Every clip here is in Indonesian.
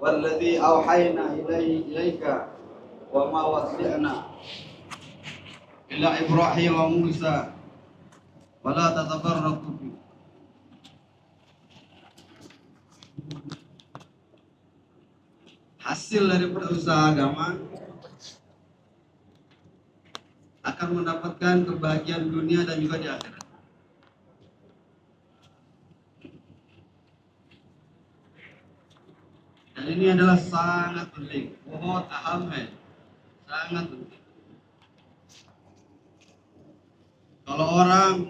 Walladzi auhayna ilaika wa ma wasi'na ila Ibrahim wa Musa wa la tatafarraqu. Hasil dari usaha agama akan mendapatkan kebahagiaan dunia dan juga di akhirat. Dan ini adalah sangat penting, बहुत अहम है, sangat penting. Kalau orang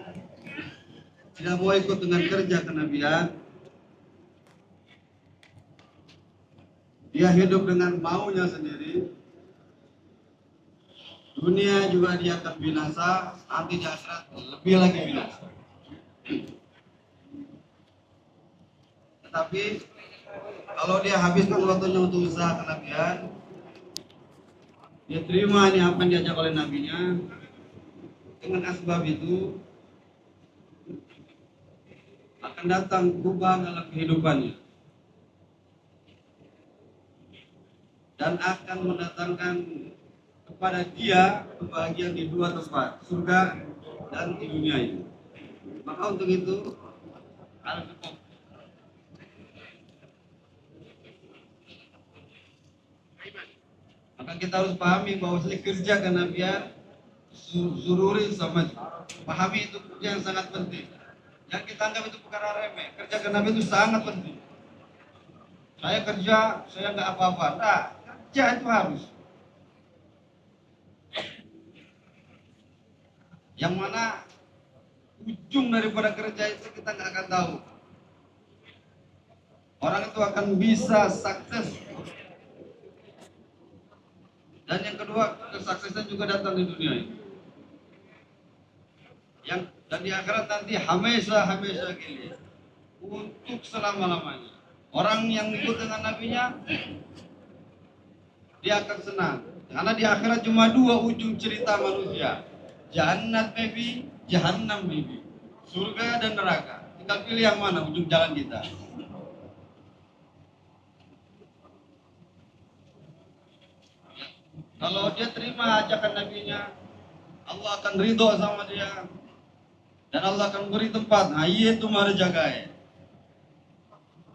tidak mau ikut dengan kerja kenabian, dia hidup dengan maunya sendiri, dunia juga dia akan binasa, nanti di akhirat lebih lagi binasa. Tetapi kalau dia habiskan waktunya untuk usaha kenabian, dia terima ini apa yang diajak oleh nabinya, dengan asbab itu akan datang perubahan dalam kehidupannya dan akan mendatangkan kepada dia kebahagiaan di dua tempat, surga dan di dunia ini. Maka untuk itu harus cukup. Maka kita harus pahami bahwa kerja kenabian sururi sama, pahami itu kerja yang sangat penting. Yang kita anggap itu perkara remeh, kerja kenabian itu sangat penting. Saya kerja, saya nggak apa-apa. Nah, kerja itu harus. Yang mana ujung daripada kerja itu kita nggak akan tahu. Orang itu akan bisa sukses. Dan yang kedua, kesuksesan juga datang di dunia ini. Dan di akhirat nanti hamesha gini, untuk selama-lamanya. Orang yang ikut dengan nabinya, dia akan senang. Karena di akhirat cuma dua ujung cerita manusia. Jannat maybe, jahannam maybe. Surga dan neraka. Tinggal pilih yang mana ujung jalan kita. Kalau dia terima ajakan nabinya, Allah akan ridho sama dia. Dan Allah akan beri tempat. Nah, itu mari jagai.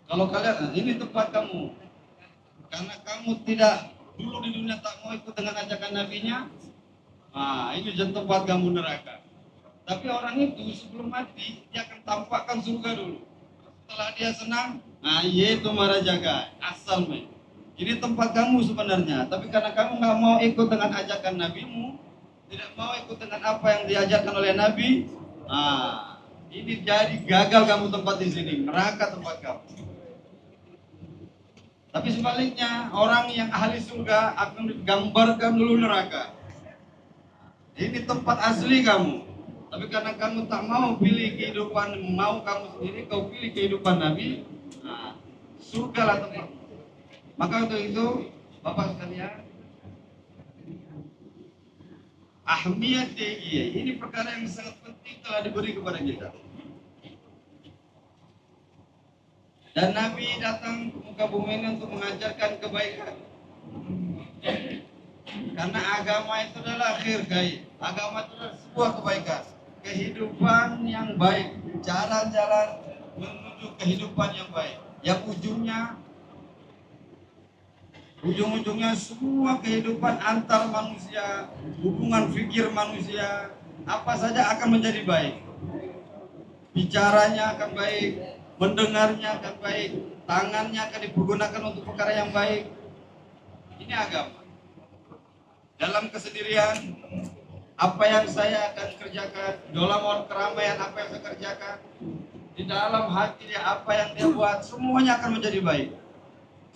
Kalau kalian, ini tempat kamu. Karena kamu tidak dulu di dunia tak mau ikut dengan ajakan nabinya. Nah, ini jadi tempat kamu neraka. Tapi orang itu sebelum mati dia akan tampakkan surga dulu. Setelah dia senang, nah itu mara jaga asal men. Ini tempat kamu sebenarnya. Tapi karena kamu nggak mau ikut dengan ajakan nabimu, tidak mau ikut dengan apa yang diajarkan oleh nabi, nah ini jadi gagal kamu tempat di sini, neraka tempat kamu. Tapi sebaliknya orang yang ahli surga akan digambarkan dulu neraka. Ini tempat asli kamu. Tapi karena kamu tak mau pilih kehidupan mau kamu sendiri, kau pilih kehidupan Nabi, nah, surga lah tempat. Maka untuk itu, Bapak sekalian, ahmiyat tinggi, ini perkara yang sangat penting telah diberi kepada kita. Dan Nabi datang ke muka bumi ini untuk mengajarkan kebaikan. Karena agama itu adalah akhir gaib. Agama itu adalah sebuah kebaikan. Kehidupan yang baik, jalan-jalan menuju kehidupan yang baik. Yang ujung-ujungnya semua kehidupan antar manusia, hubungan fikir manusia, apa saja akan menjadi baik. Bicaranya akan baik, mendengarnya akan baik, tangannya akan dipergunakan untuk perkara yang baik. Ini agama. Dalam kesendirian, apa yang saya akan kerjakan, dalam keramaian apa yang saya kerjakan, di dalam hati dia apa yang dia buat, semuanya akan menjadi baik.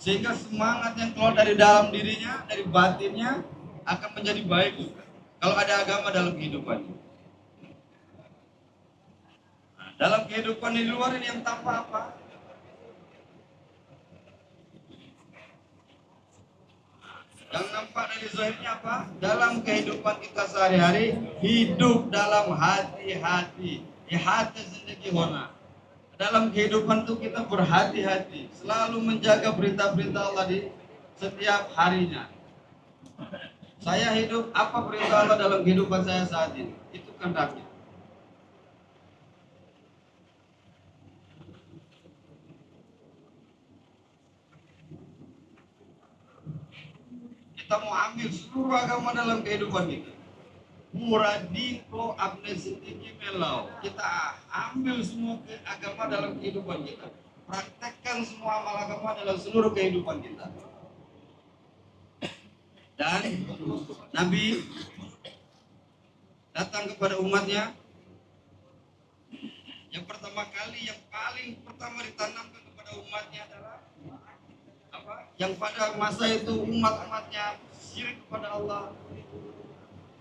Sehingga semangat yang keluar dari dalam dirinya, dari batinnya akan menjadi baik juga. Kalau ada agama dalam kehidupan. Nah, dalam kehidupan di luar ini yang tanpa apa? Yang nampak dari zahirnya apa? Dalam kehidupan kita sehari-hari, hidup dalam hati-hati. Hati sendiri hona. Dalam kehidupan itu kita berhati-hati, selalu menjaga perintah-perintah Allah di setiap harinya. Saya hidup, apa perintah Allah dalam kehidupan saya saat ini? Itu kehendaknya. Kita mau ambil seluruh agama dalam kehidupan kita. Muradiko amnesitiki melau. Kita ambil semua agama dalam kehidupan kita. Praktekkan semua amal agama dalam seluruh kehidupan kita. Dan Nabi datang kepada umatnya. Yang pertama kali, yang paling pertama ditanamkan kepada umatnya adalah apa? Yang pada masa itu umat-umatnya syirik kepada Allah,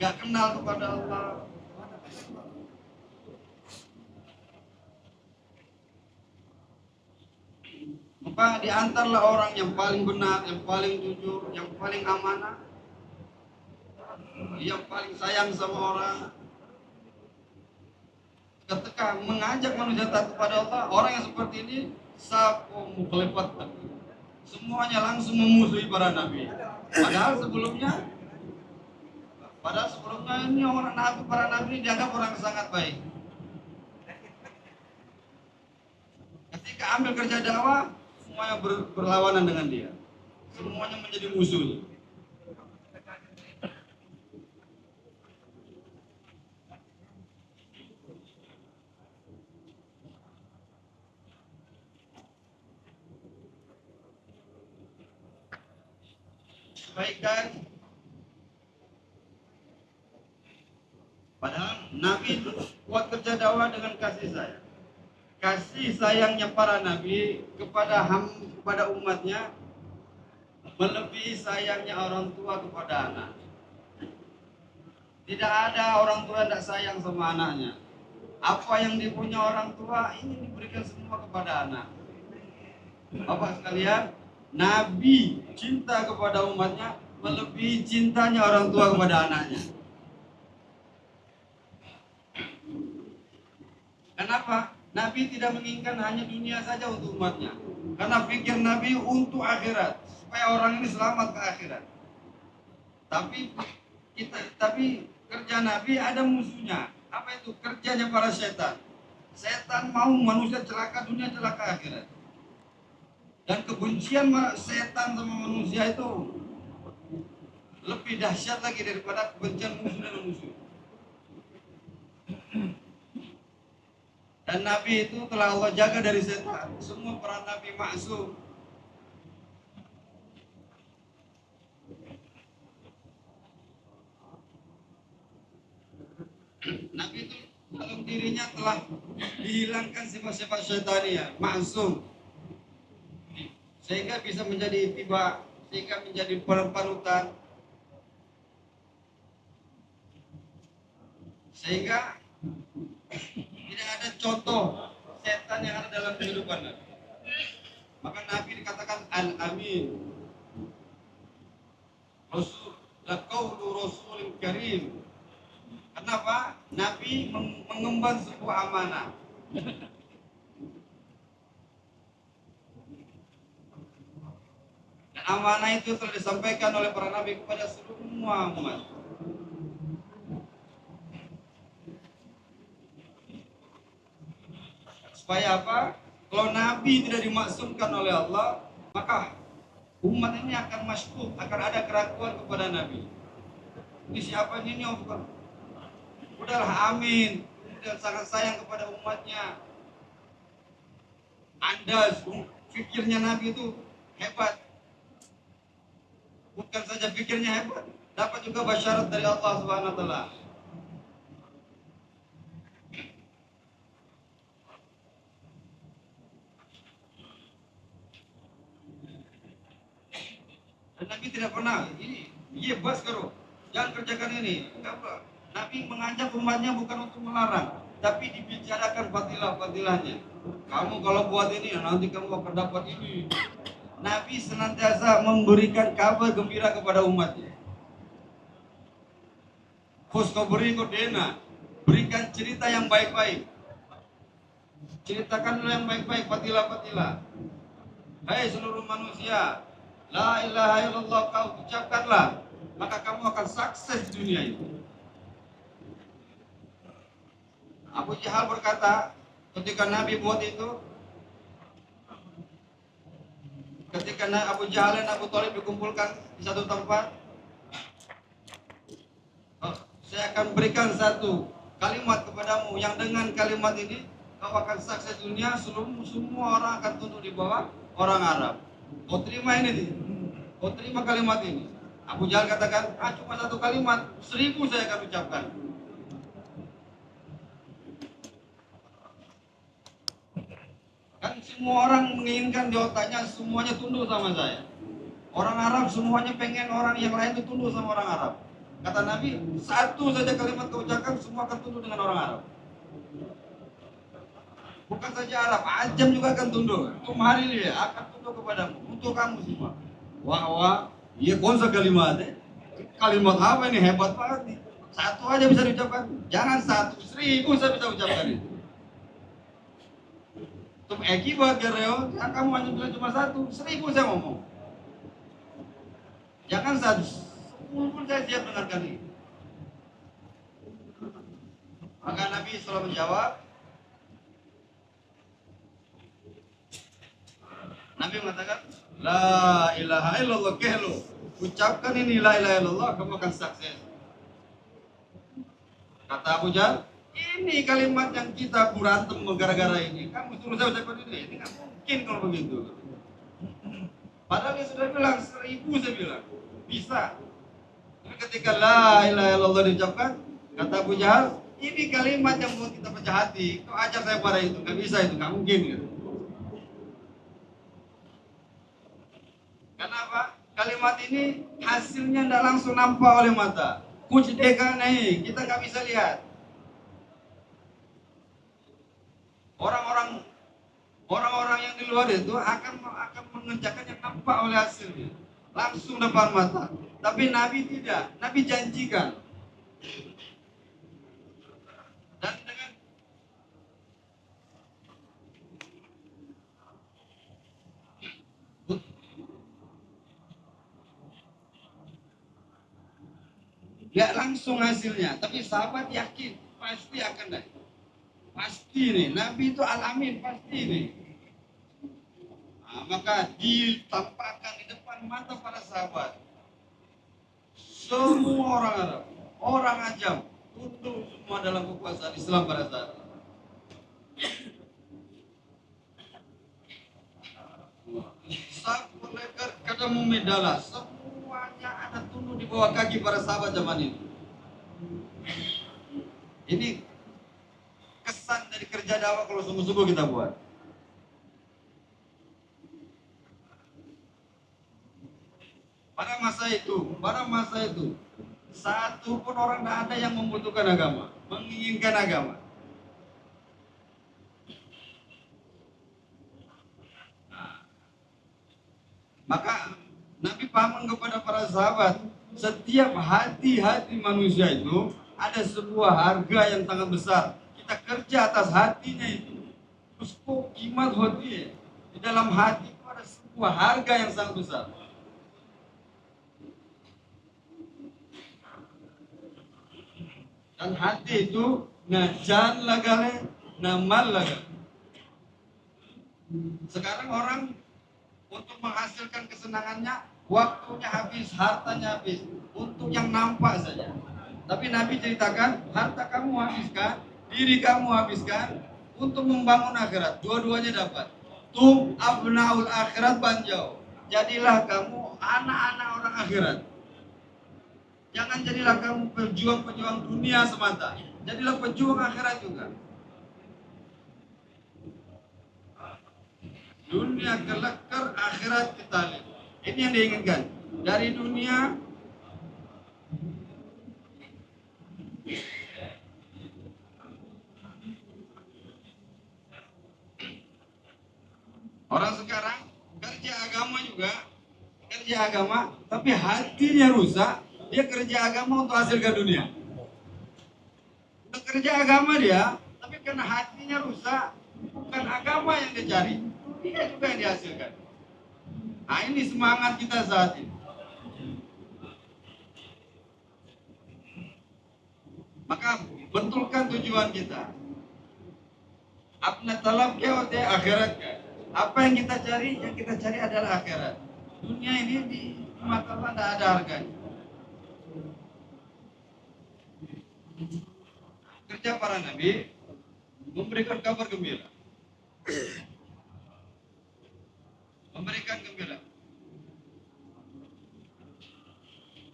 gak kenal kepada Allah. Maka diantarlah orang yang paling benar, yang paling jujur, yang paling amanah, yang paling sayang sama orang. Ketika mengajak manusia taat kepada Allah, orang yang seperti ini sapo mukhlifat, semuanya langsung memusuhi para nabi. Padahal sebelumnya ini orang nabi, para nabi dianggap orang sangat baik. Ketika ambil kerja dakwah, semuanya berlawanan dengan dia. Semuanya menjadi musuh. Kebaikan. Padahal Nabi buat kerja dakwah dengan kasih sayang. Kasih sayangnya para nabi kepada umatnya melebihi sayangnya orang tua kepada anak. Tidak ada orang tua yang tidak sayang sama anaknya. Apa yang dipunya orang tua ini diberikan semua kepada anak. Bapak sekalian, Nabi cinta kepada umatnya melebihi cintanya orang tua kepada anaknya. Kenapa? Nabi tidak menginginkan hanya dunia saja untuk umatnya. Karena pikir Nabi untuk akhirat, supaya orang ini selamat ke akhirat. Tapi kerja Nabi ada musuhnya. Apa itu? Kerjanya para setan. Setan mau manusia celaka dunia, celaka akhirat. Dan kebencian setan sama manusia itu lebih dahsyat lagi daripada kebencian musuh dengan musuh. Dan Nabi itu telah Allah jaga dari setan. Semua para Nabi maksum. Nabi itu dalam dirinya telah dihilangkan sifat-sifat syaitania, maksum. Sehingga bisa menjadi tiba, sehingga menjadi panutan. Sehingga tidak ada contoh setan yang ada dalam kehidupan Nabi. Maka Nabi dikatakan Al-Amin. Rasul, laqawlu Rasulul Karim. Kenapa? Nabi mengemban sebuah amanah. Dan amanah itu telah disampaikan oleh para nabi kepada semua umat. Supaya apa? Kalau Nabi tidak dimaksumkan oleh Allah, maka umat ini akan masyhur, akan ada keraguan kepada Nabi. Ini siapa ini? Udahlah amin. Dan sangat sayang kepada umatnya. Anda fikirnya Nabi itu hebat. Bukan saja fikirnya hebat, dapat juga basyarat dari Allah Subhanahu wa taala. Dan Nabi tidak pernah ini, iya bas karo. jangan kerjakan ini. Nabi mengajak umatnya bukan untuk melarang, tapi dibicarakan fadilah-fadilahnya. Kamu kalau buat ini, nanti kamu akan dapat ini. Nabi senantiasa memberikan kabar gembira kepada umatnya. Fuskoberi kodena, berikan cerita yang baik-baik. Ceritakanlah yang baik-baik, fadilah-fadilah. Hai seluruh manusia, la ilaha illallah kau ucapkanlah, maka kamu akan sukses di dunia itu. Abu Jahal berkata, ketika Nabi buat itu, ketika Abu Jahal dan Abu Thalib dikumpulkan di satu tempat, saya akan berikan satu kalimat kepadamu yang dengan kalimat ini kau akan sukses dunia, semua orang akan tunduk di bawah orang Arab. Kau terima ini, kau terima kalimat ini. Abu Jahal katakan, cuma satu kalimat, 1000 saya akan ucapkan. Kan semua orang menginginkan di otaknya semuanya tunduk sama saya. Orang Arab semuanya pengen orang yang lain itu tunduk sama orang Arab. Kata Nabi, satu saja kalimat kau ucapkan, semua akan tunduk dengan orang Arab. Bukan saja Arab, Ajam juga akan tunduk. Tumhari dia akan tunduk kepadamu, untuk kamu semua. Wah, iya konsa kalimat Kalimat apa ini, hebat banget nih. Satu aja bisa diucapkan, jangan 100, 1000 saya bisa ucapkan itu. Tum eki buat Gareo, kamu hanya bilang cuma 1, 1000 saya ngomong. Jangan 100, 10 pun saya siap dengarkan ini. Maka Nabi selalu menjawab, Nabi mengatakan, la ilaha illallah kehlo. Ucapkan ini la ilaha illallah, kamu akan sukses. Kata Abu Jahal, ini kalimat yang kita berantem gara-gara ini. Kamu suruh saya ucapkan ini nggak mungkin kalau begitu. Padahal dia sudah bilang 1000 saya bilang, bisa. Tapi ketika la ilaha illallah diucapkan, kata Abu Jahal, ini kalimat yang buat kita pecah hati. Kau ajak saya pada itu, nggak bisa itu, nggak mungkin. Gitu. Kenapa? Kalimat ini hasilnya tidak langsung nampak oleh mata. Kunci deka nih, kita nggak bisa lihat. Orang-orang yang di luar itu akan mengerjakan yang nampak oleh hasilnya, langsung depan mata. Tapi Nabi tidak. Nabi janjikan. Dan dengan nggak langsung hasilnya, tapi sahabat yakin pasti akan naik. Pasti nih, Nabi itu alamin, pasti nih. Maka ditampakkan di depan mata para sahabat. Semua orang Arab, orang Ajam, tunduk semua dalam kekuasaan Islam pada saat itu. Sampai kadang memedala, semuanya ada tunduk di bawah kaki para sahabat zaman itu. Ini kesan dari kerja dakwah kalau sungguh-sungguh kita buat. Pada masa itu, satu pun orang tidak ada yang membutuhkan agama, menginginkan agama. Maka Nabi pahamkan kepada para sahabat, setiap hati-hati manusia itu ada sebuah harga yang sangat besar. Kita kerja atas hatinya itu. Terus kok kimat hati, di dalam hati itu ada sebuah harga yang sangat besar. Dan hati itu najan lagale, namal lagale. Sekarang orang untuk menghasilkan kesenangannya, waktunya habis, hartanya habis, untuk yang nampak saja. Tapi Nabi ceritakan, harta kamu habiskan, diri kamu habiskan, untuk membangun akhirat. Dua-duanya dapat. Tum abnaul akhirat banjau. Jadilah kamu anak-anak orang akhirat. Jangan jadilah kamu pejuang-pejuang dunia semata. Jadilah pejuang akhirat juga. Dunia kelakar, akhirat kita lihat. Ini yang diinginkan. Dari dunia kerja agama, tapi hatinya rusak. Dia kerja agama untuk hasilkan dunia. Bekerja agama dia, tapi karena hatinya rusak, bukan agama yang dia cari, dia juga yang dihasilkan. Nah ini semangat kita saat ini. Maka betulkan tujuan kita. Apna talab ke akhirat. Apa yang kita cari? Yang kita cari adalah akhirat. Dunia ini di mata Allah tidak ada harganya. Kerja para nabi memberikan kabar gembira, memberikan gembira.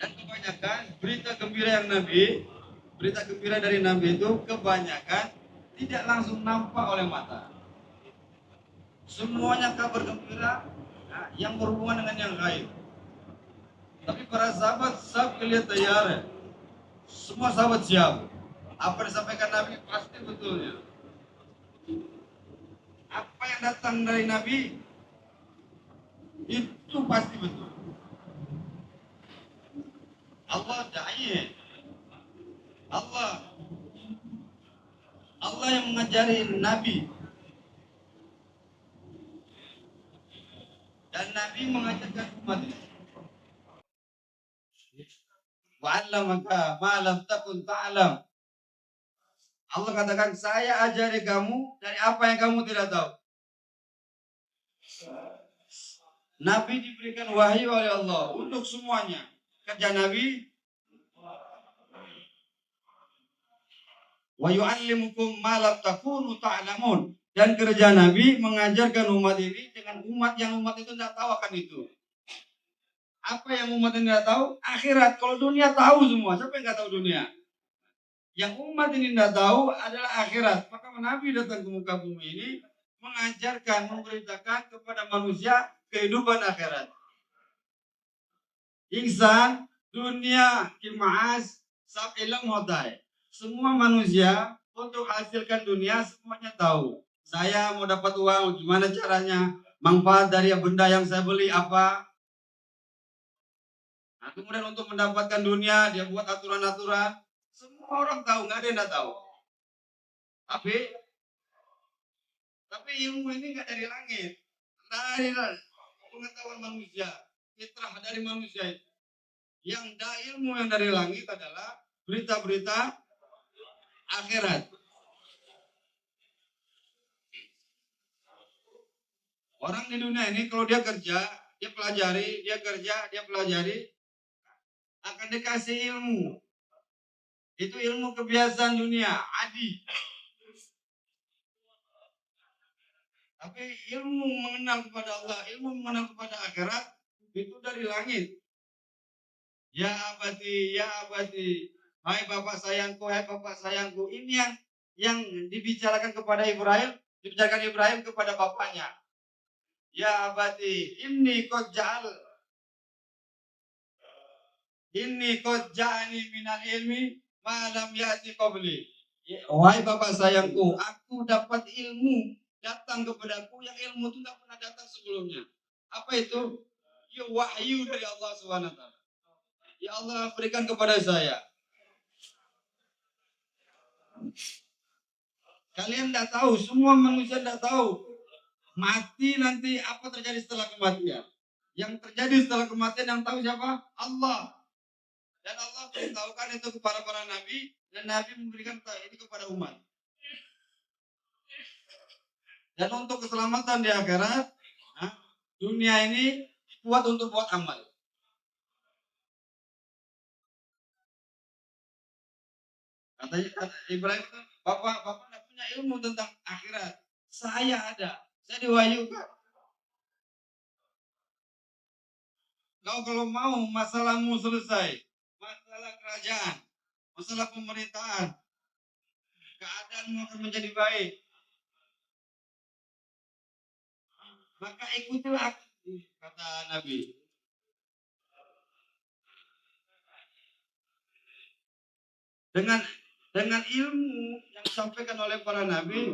Dan kebanyakan berita gembira yang nabi, berita gembira dari nabi itu kebanyakan tidak langsung nampak oleh mata. Semuanya kabar gembira yang berhubungan dengan yang gaib. Tapi para sahabat sab kelihatan tayar, semua sahabat siap. Apa yang disampaikan Nabi pasti betul. Apa yang datang dari Nabi itu pasti betul. Allah da'i, Allah yang mengajari Nabi, dan Nabi mengajarkan umat ini. Wa'allamaka ma lam takun ta'lam. Allah katakan, saya ajari kamu dari apa yang kamu tidak tahu. Nabi diberikan wahyu oleh Allah untuk semuanya. Kerja Nabi, wa yu'allimukum ma lam takunu ta'lamun. Dan kerja Nabi mengajarkan umat ini dengan umat yang umat itu tidak tahu akan itu. Apa yang umat ini tidak tahu? Akhirat. Kalau dunia tahu semua. Siapa yang tidak tahu dunia? Yang umat ini tidak tahu adalah akhirat. Maka Nabi datang ke muka bumi ini mengajarkan, memberitakan kepada manusia kehidupan akhirat. Insan, dunia, kimaas, sab ilm hodai. Semua manusia untuk hasilkan dunia semuanya tahu. Saya mau dapat uang, gimana caranya? Manfaat dari benda yang saya beli apa? Nah, kemudian untuk mendapatkan dunia, dia buat aturan-aturan. Semua orang tahu, nggak ada yang nggak tahu. Tapi ilmu ini nggak dari langit, dari pengetahuan manusia, fitrah dari manusia. Yang ilmu yang dari langit adalah berita-berita akhirat. Orang di dunia ini kalau dia kerja, dia pelajari, dia kerja, dia pelajari, akan dikasih ilmu. Itu ilmu kebiasaan dunia, adi. Tapi ilmu mengenal kepada Allah, ilmu mengenal kepada akhirat, itu dari langit. Ya abadi, hai bapak sayangku, ini yang dibicarakan kepada Ibrahim, dibicarakan Ibrahim kepada bapaknya. Ya abadi, inni qad ja'ani minal ilmi ma lam ya'ti qabli. Wahai bapak sayangku, aku dapat ilmu datang kepadaku yang ilmu itu tidak pernah datang sebelumnya. Apa itu? Ya wahyu dari Allah SWT. Ya Allah berikan kepada saya. Kalian tidak tahu, semua manusia tidak tahu. Mati nanti apa terjadi setelah kematian. Yang terjadi setelah kematian yang tahu siapa? Allah. Dan Allah beritahukan itu kepada para nabi, dan nabi memberikan ini kepada umat. Dan untuk keselamatan di akhirat, dunia ini buat untuk buat amal. Kata Ibrahim, Bapak tidak punya ilmu tentang akhirat. Saya ada, saya diwahyukan. Kau kalau mau masalahmu selesai, masalah kerajaan, masalah pemerintahan, keadaanmu akan menjadi baik. Maka ikutilah aku, kata Nabi. Dengan ilmu yang disampaikan oleh para nabi,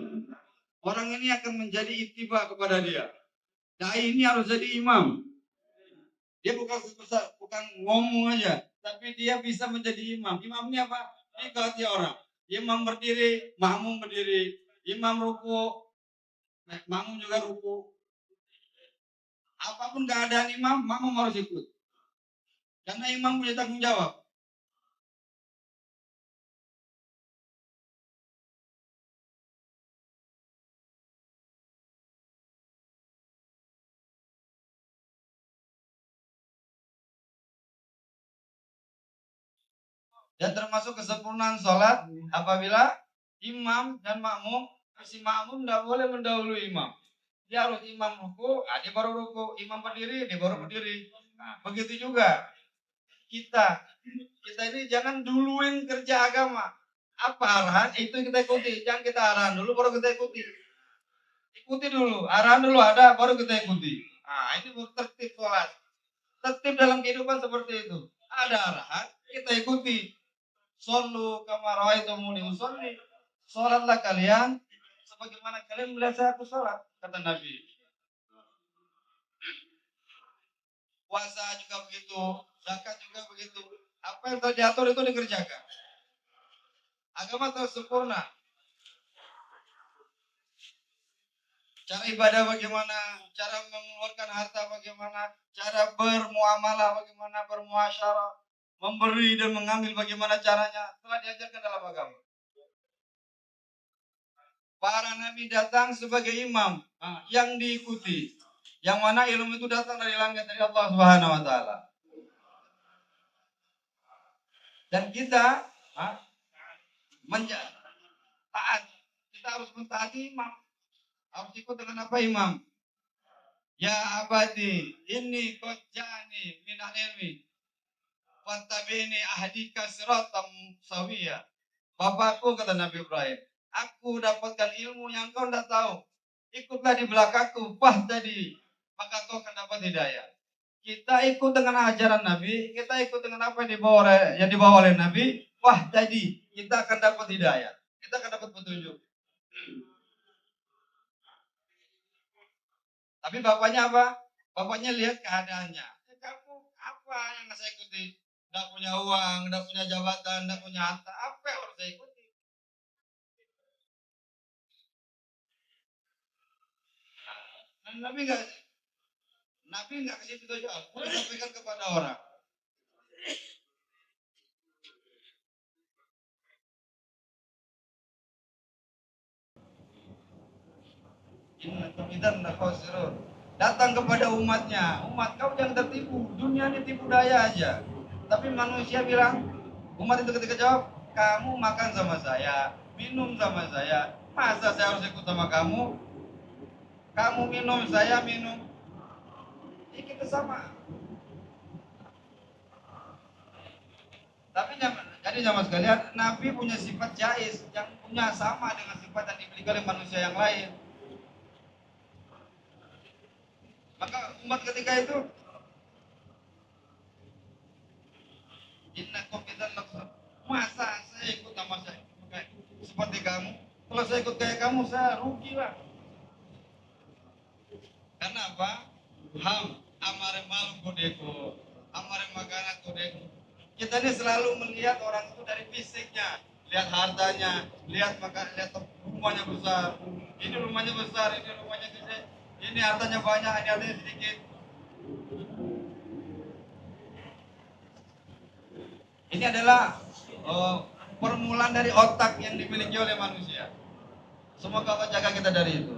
orang ini akan menjadi ittiba kepada dia. Dai ini harus jadi imam. Dia bukan ngomong aja, tapi dia bisa menjadi imam. Imam ini apa? Diikuti orang. Imam berdiri, makmum berdiri. Imam ruku, makmum juga ruku. Apapun keadaan imam, makmum harus ikut. Karena imam punya tanggung jawab. Dan termasuk kesempurnaan sholat apabila imam dan makmum, si makmum tidak boleh mendahului imam. Dia harus imam ruku, dia baru ruku. Imam berdiri, dia baru berdiri. Nah, begitu juga kita. Kita ini jangan duluin kerja agama. Apa arahan, itu yang kita ikuti. Jangan kita arahan dulu, baru kita ikuti. Ikuti dulu, arahan dulu ada, baru kita ikuti. Nah, ini tertib sholat. Tertib dalam kehidupan seperti itu. Ada arahan, kita ikuti. Sallu kama raaitumuni usolli. Salatlah kalian sebagaimana kalian melihat saya aku salat, kata Nabi. Puasa juga begitu, zakat juga begitu. Apa yang telah diatur itu dikerjakan. Agama terus sempurna. Cara ibadah bagaimana, cara mengeluarkan harta bagaimana, cara bermuamalah bagaimana, bermuasyarah, memberi dan mengambil bagaimana caranya, telah diajarkan dalam agama. Para nabi datang sebagai imam yang diikuti. Yang mana ilmu itu datang dari langit dari Allah Subhanahu wa taala. Dan kita taat. Kita harus mentaati imam. Harus ikut dengan apa imam? Ya abadi, ini qadjani min ilmi. Fantabini ahdika siratam sawiyah. Bapakku, kata Nabi Ibrahim, aku dapatkan ilmu yang kau tidak tahu. Ikutlah di belakangku, tadi, maka kau akan dapat hidayah. Kita ikut dengan ajaran Nabi, kita ikut dengan apa yang dibawa oleh Nabi, tadi kita akan dapat hidayah. Kita akan dapat petunjuk. Tapi bapaknya apa? Bapaknya lihat keadaannya. Kamu apa yang saya ikuti? Tidak punya uang, tidak punya jabatan, tidak punya harta. Apa yang harus saya ikuti? Dan Nabi nggak kasih petunjuk. Aku sampaikan kepada orang. Datang kepada umatnya. Umat, kau jangan tertipu. Dunia ini tipu daya aja. Tapi manusia bilang, umat itu ketika jawab, kamu makan sama saya, minum sama saya. Masa saya harus ikut sama kamu? Kamu minum, saya minum. Ini kita sama. Tapi jadi sama sekalian, Nabi punya sifat jais yang punya sama dengan sifat yang dimiliki oleh manusia yang lain. Maka umat ketika itu inna kompitan masa saya ikut sama saya seperti kamu. Kalau saya ikut kayak kamu, saya rugi lah. Karena apa? Amare malu kodeko, amare makanan kodeko. Kita ini selalu melihat orang itu dari fisiknya, lihat hartanya, lihat rumahnya besar. Ini rumahnya besar, ini rumahnya gede. Ini hartanya banyak, ini hartanya sedikit. Ini adalah permulaan dari otak yang dimiliki oleh manusia. Semoga Allah jaga kita dari itu.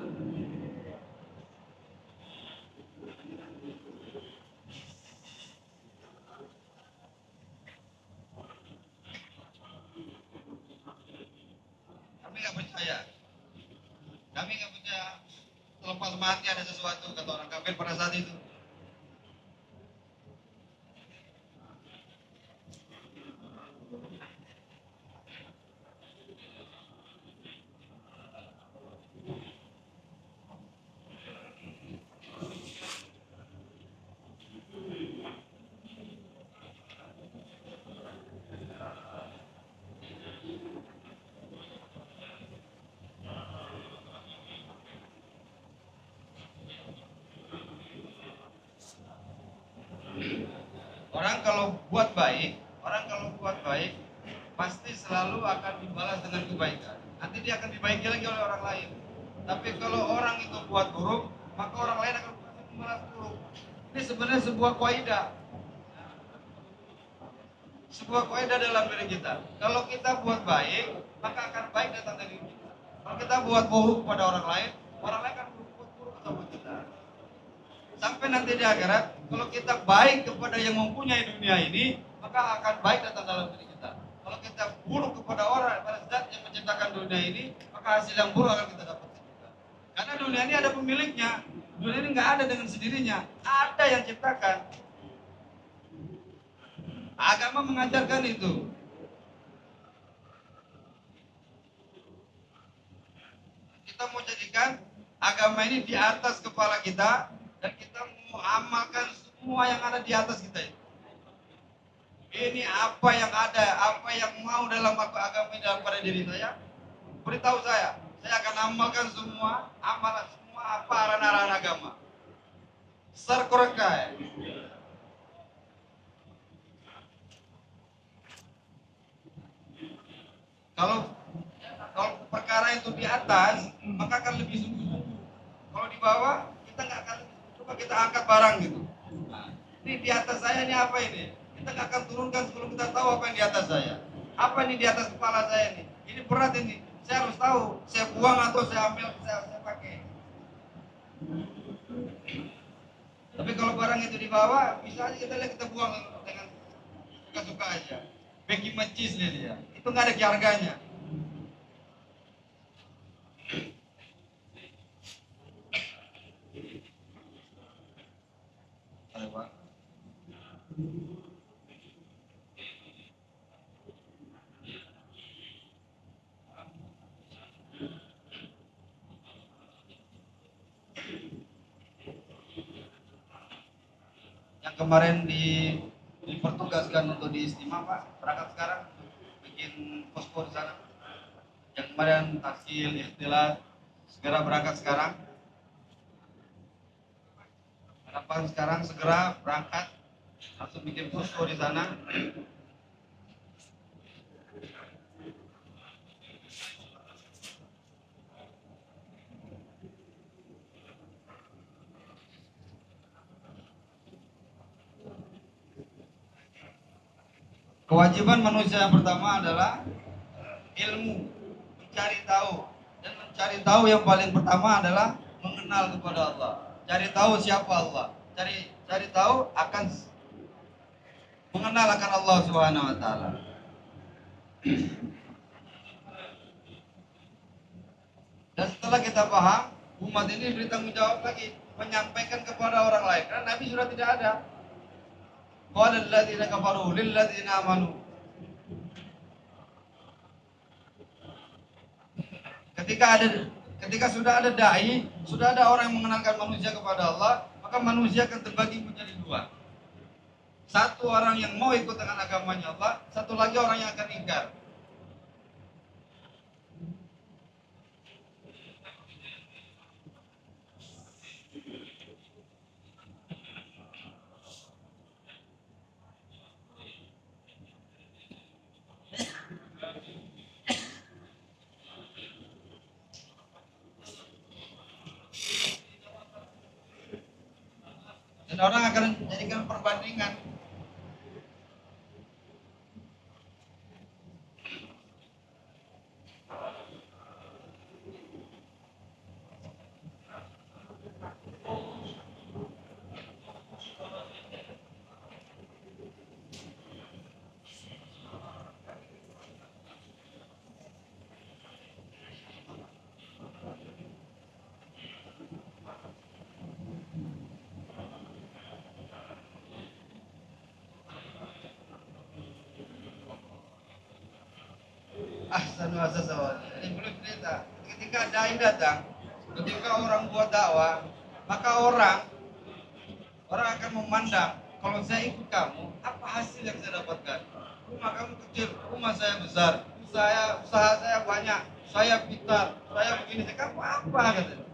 Kami nggak percaya. Kami nggak percaya selepas mati ada sesuatu, kata orang kafir pada saat itu. kalau buat baik, pasti selalu akan dibalas dengan kebaikan. Nanti dia akan dibaiki lagi oleh orang lain. Tapi kalau orang itu buat buruk, maka orang lain akan membalas buruk. Ini sebenarnya sebuah kaidah dalam diri kita. Kalau kita buat baik, maka akan baik datang dari kita. Kalau kita buat buruk kepada orang lain akan berbuat buruk kepada kita. Sampai nanti di akhirat, kalau kita baik kepada yang mempunyai dunia ini, maka akan baik datang dalam diri kita. Kalau kita buruk kepada orang, pada zat yang menciptakan dunia ini, maka hasil yang buruk akan kita dapatkan juga. Karena dunia ini ada pemiliknya. Dunia ini nggak ada dengan sendirinya, ada yang ciptakan. Agama mengajarkan itu. Kita mau jadikan agama ini di atas kepala kita, dan kita mau amalkan semua yang ada di atas kita itu. Ini apa yang ada, apa yang mau dalam agama ini dalam pada diri saya, beritahu saya akan amalkan semua amalan, semua apa arahan agama. Sarkorekai. Kalau perkara itu di atas, maka akan lebih sungguh-sungguh. Kalau di bawah, kita nggak akan, coba kita angkat barang gitu. Nah, ini di atas saya ini apa ini? Kita nggak akan turunkan sebelum kita tahu apa yang di atas saya. Apa ini di atas kepala saya ini? Ini berat ini. Saya harus tahu. Saya buang atau saya ambil, saya pakai. Tapi kalau barang itu di bawah, bisa aja kita buang dengan suka-suka aja. Bagi macis dia. Itu nggak ada harganya. Yang kemarin dipertugaskan untuk di Istimewa Pak, berangkat sekarang bikin posko di sana. Yang kemarin tahsil, ikhtilat, segera berangkat sekarang. Harapan sekarang segera berangkat, langsung bikin posko di sana. Kewajiban manusia yang pertama adalah ilmu, mencari tahu. Dan mencari tahu yang paling pertama adalah mengenal kepada Allah. Cari tahu siapa Allah. Cari tahu akan mengenal akan Allah Subhanahu wa taala. Dan setelah kita paham, umat ini beri tanggung jawab lagi menyampaikan kepada orang lain. Karena Nabi sudah tidak ada. Qala alladziina kafaru lil ladziina amanu. Ketika sudah ada dai, sudah ada orang yang mengenalkan manusia kepada Allah, maka manusia akan terbagi menjadi dua. Satu orang yang mau ikut dengan agamanya Allah, satu lagi orang yang akan ingkar. Dan orang akan menjadikan perbandingan. Ahsanu asasawal. Ini belum cerita. Ketika dai datang, ketika orang buat dakwah, maka orang akan memandang, kalau saya ikut kamu, apa hasil yang saya dapatkan? Rumah kamu kecil, rumah saya besar, usaha saya banyak, saya pintar, saya begini, kamu apa katanya?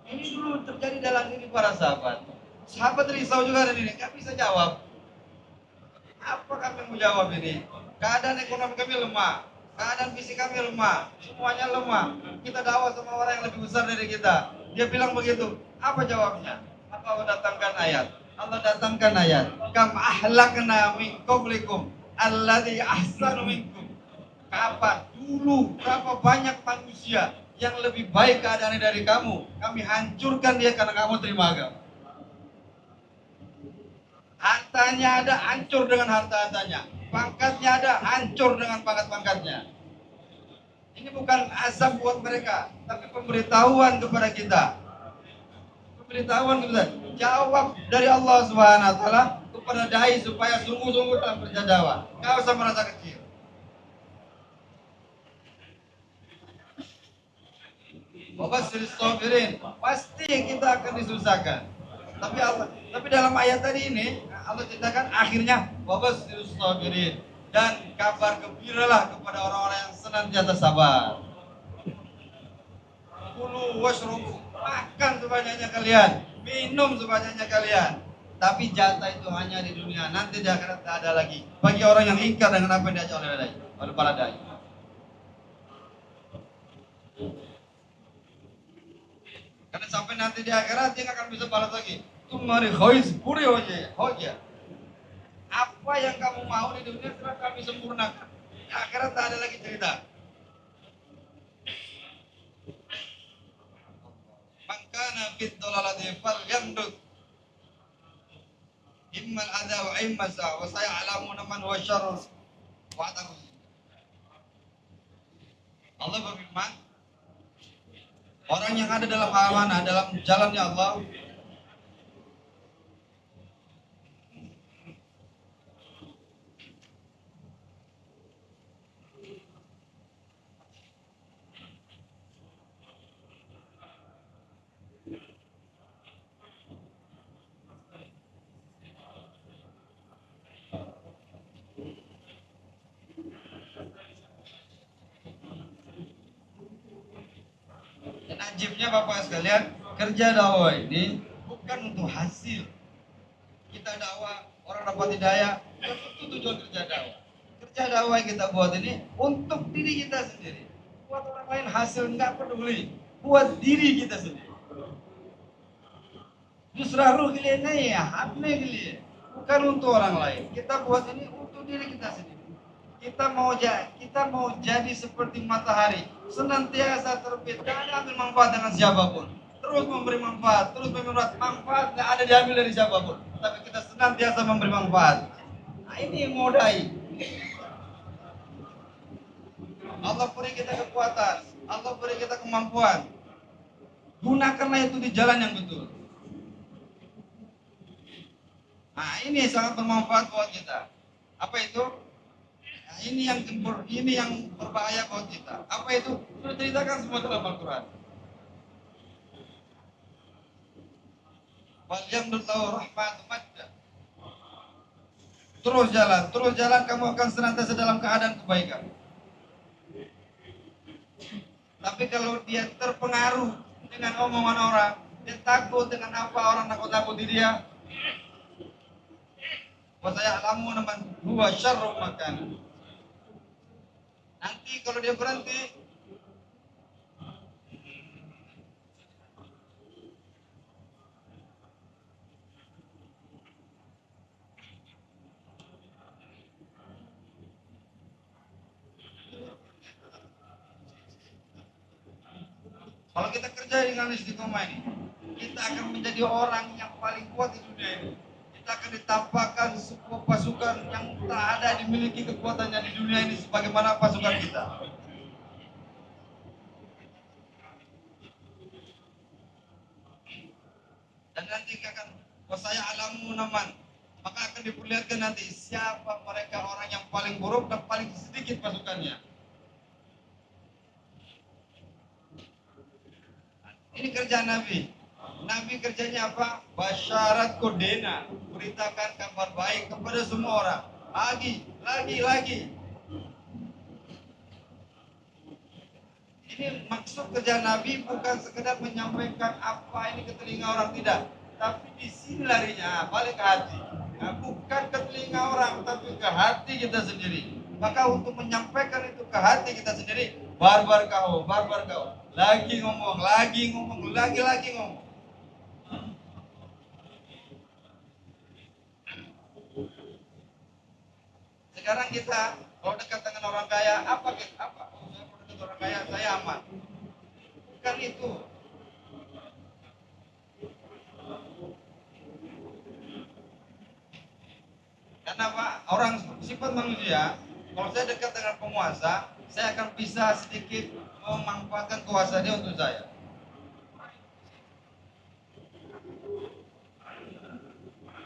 Ini dulu terjadi dalam diri para sahabat. Sahabat risau juga dari ini, nggak bisa jawab. Apa kami mau jawab ini? Keadaan ekonomi kami lemah, keadaan fisik kami lemah, semuanya lemah. Kita dakwah sama orang yang lebih besar dari kita. Dia bilang begitu. Apa jawabnya? Maka Allah datangkan ayat. Allah datangkan ayat. Kam ahlakna min qablikum alladzi ahsanu minkum. Kapan? Dulu berapa banyak manusia yang lebih baik keadaannya dari kamu. Kami hancurkan dia karena kamu terima agama. Hartanya ada, hancur dengan harta-hartanya. Pangkatnya ada, hancur dengan pangkat-pangkatnya. Ini bukan azab buat mereka, tapi pemberitahuan kepada kita. Pemberitahuan kepada jawab dari Allah Subhanahu wa taala kepada dai supaya sungguh-sungguh dalam kerja dakwah. Enggak usah merasa kecil. Wabashir sabirin, pasti kita akan disusahkan. Tapi dalam ayat tadi ini Allah ceritakan akhirnya wabashir sabirin, dan kabar gembiralah kepada orang-orang yang senantiasa sabar. Kulu washrubu, makan sebanyaknya kalian, minum sebanyaknya kalian. Tapi jatah itu hanya di dunia, nanti di akhirat tidak ada lagi. Bagi orang yang ingkar dengan apa yang diajak oleh para dai. Karena sampai nanti di akhirat dia akan bisa balas lagi. Tumari khois puri hoja. Apa yang kamu mau di dunia telah kami sempurnakan. Di akhirat tak ada lagi cerita. Mangkana fit dalalati falyamdud. Immal adha wa immasa wa saya'lamuna man huwa syarrun wa atarun. Allah berfirman, orang yang ada dalam amanah, dalam jalannya Allah, dan ajibnya Bapak sekalian, kerja dakwah ini bukan untuk hasil. Kita dakwah, orang dapat hidayah, itu tujuan kerja dakwah. Kerja dakwah yang kita buat ini untuk diri kita sendiri. Buat orang lain hasil nggak peduli. Buat diri kita sendiri. Yusraru gilena ya, hatne gile. Bukan untuk orang lain. Kita buat ini untuk diri kita sendiri. Kita mau jadi seperti matahari, senantiasa terbit, jangan ambil manfaat dengan siapapun. Terus memberi manfaat, terus memberi manfaat, nggak ada diambil dari siapapun. Tapi kita senantiasa memberi manfaat. Nah, ini yang mau dai. Allah beri kita kekuatan, Allah beri kita kemampuan. Gunakanlah itu di jalan yang betul. Nah, ini sangat bermanfaat buat kita. Apa itu? Nah, ini yang berbahaya buat kita. Apa itu? Sudah ceritakan semua dalam Al-Quran. Wal yamdullahu rahmatu madda. Terus jalan kamu akan senantiasa dalam keadaan kebaikan. Tapi kalau dia terpengaruh dengan omongan orang, dia takut dengan apa orang nakut-nakuti dia, wasaya'lamuna man huwa syarrun makan. Nanti kalau dia berhenti, kalau kita kerja dengan istiqomah ini, kita akan menjadi orang yang paling kuat di dunia ini. Kita akan ditampakkan sebuah pasukan yang tak ada dimiliki kekuatannya di dunia ini sebagaimana pasukan kita. Dan nanti akan wasaya alamu naman, maka akan diperlihatkan nanti siapa mereka orang yang paling buruk dan paling sedikit pasukannya. Ini kerja Nabi. Nabi kerjanya apa? Basyarat kodena, beritakan kabar baik kepada semua orang. Lagi. Ini maksud kerja Nabi bukan sekedar menyampaikan apa ini ke telinga orang, tidak. Tapi di sini larinya, balik ke hati. Nah, bukan ke telinga orang, tapi ke hati kita sendiri. Maka untuk menyampaikan itu ke hati kita sendiri, barbar kau. Lagi ngomong, lagi ngomong. Sekarang kita kalau dekat dengan orang kaya, apa? Oh, saya kalau dekat orang kaya, saya aman. Bukan itu. Karena apa? Orang sifat manusia, kalau saya dekat dengan penguasa, saya akan bisa sedikit memanfaatkan kuasa dia untuk saya.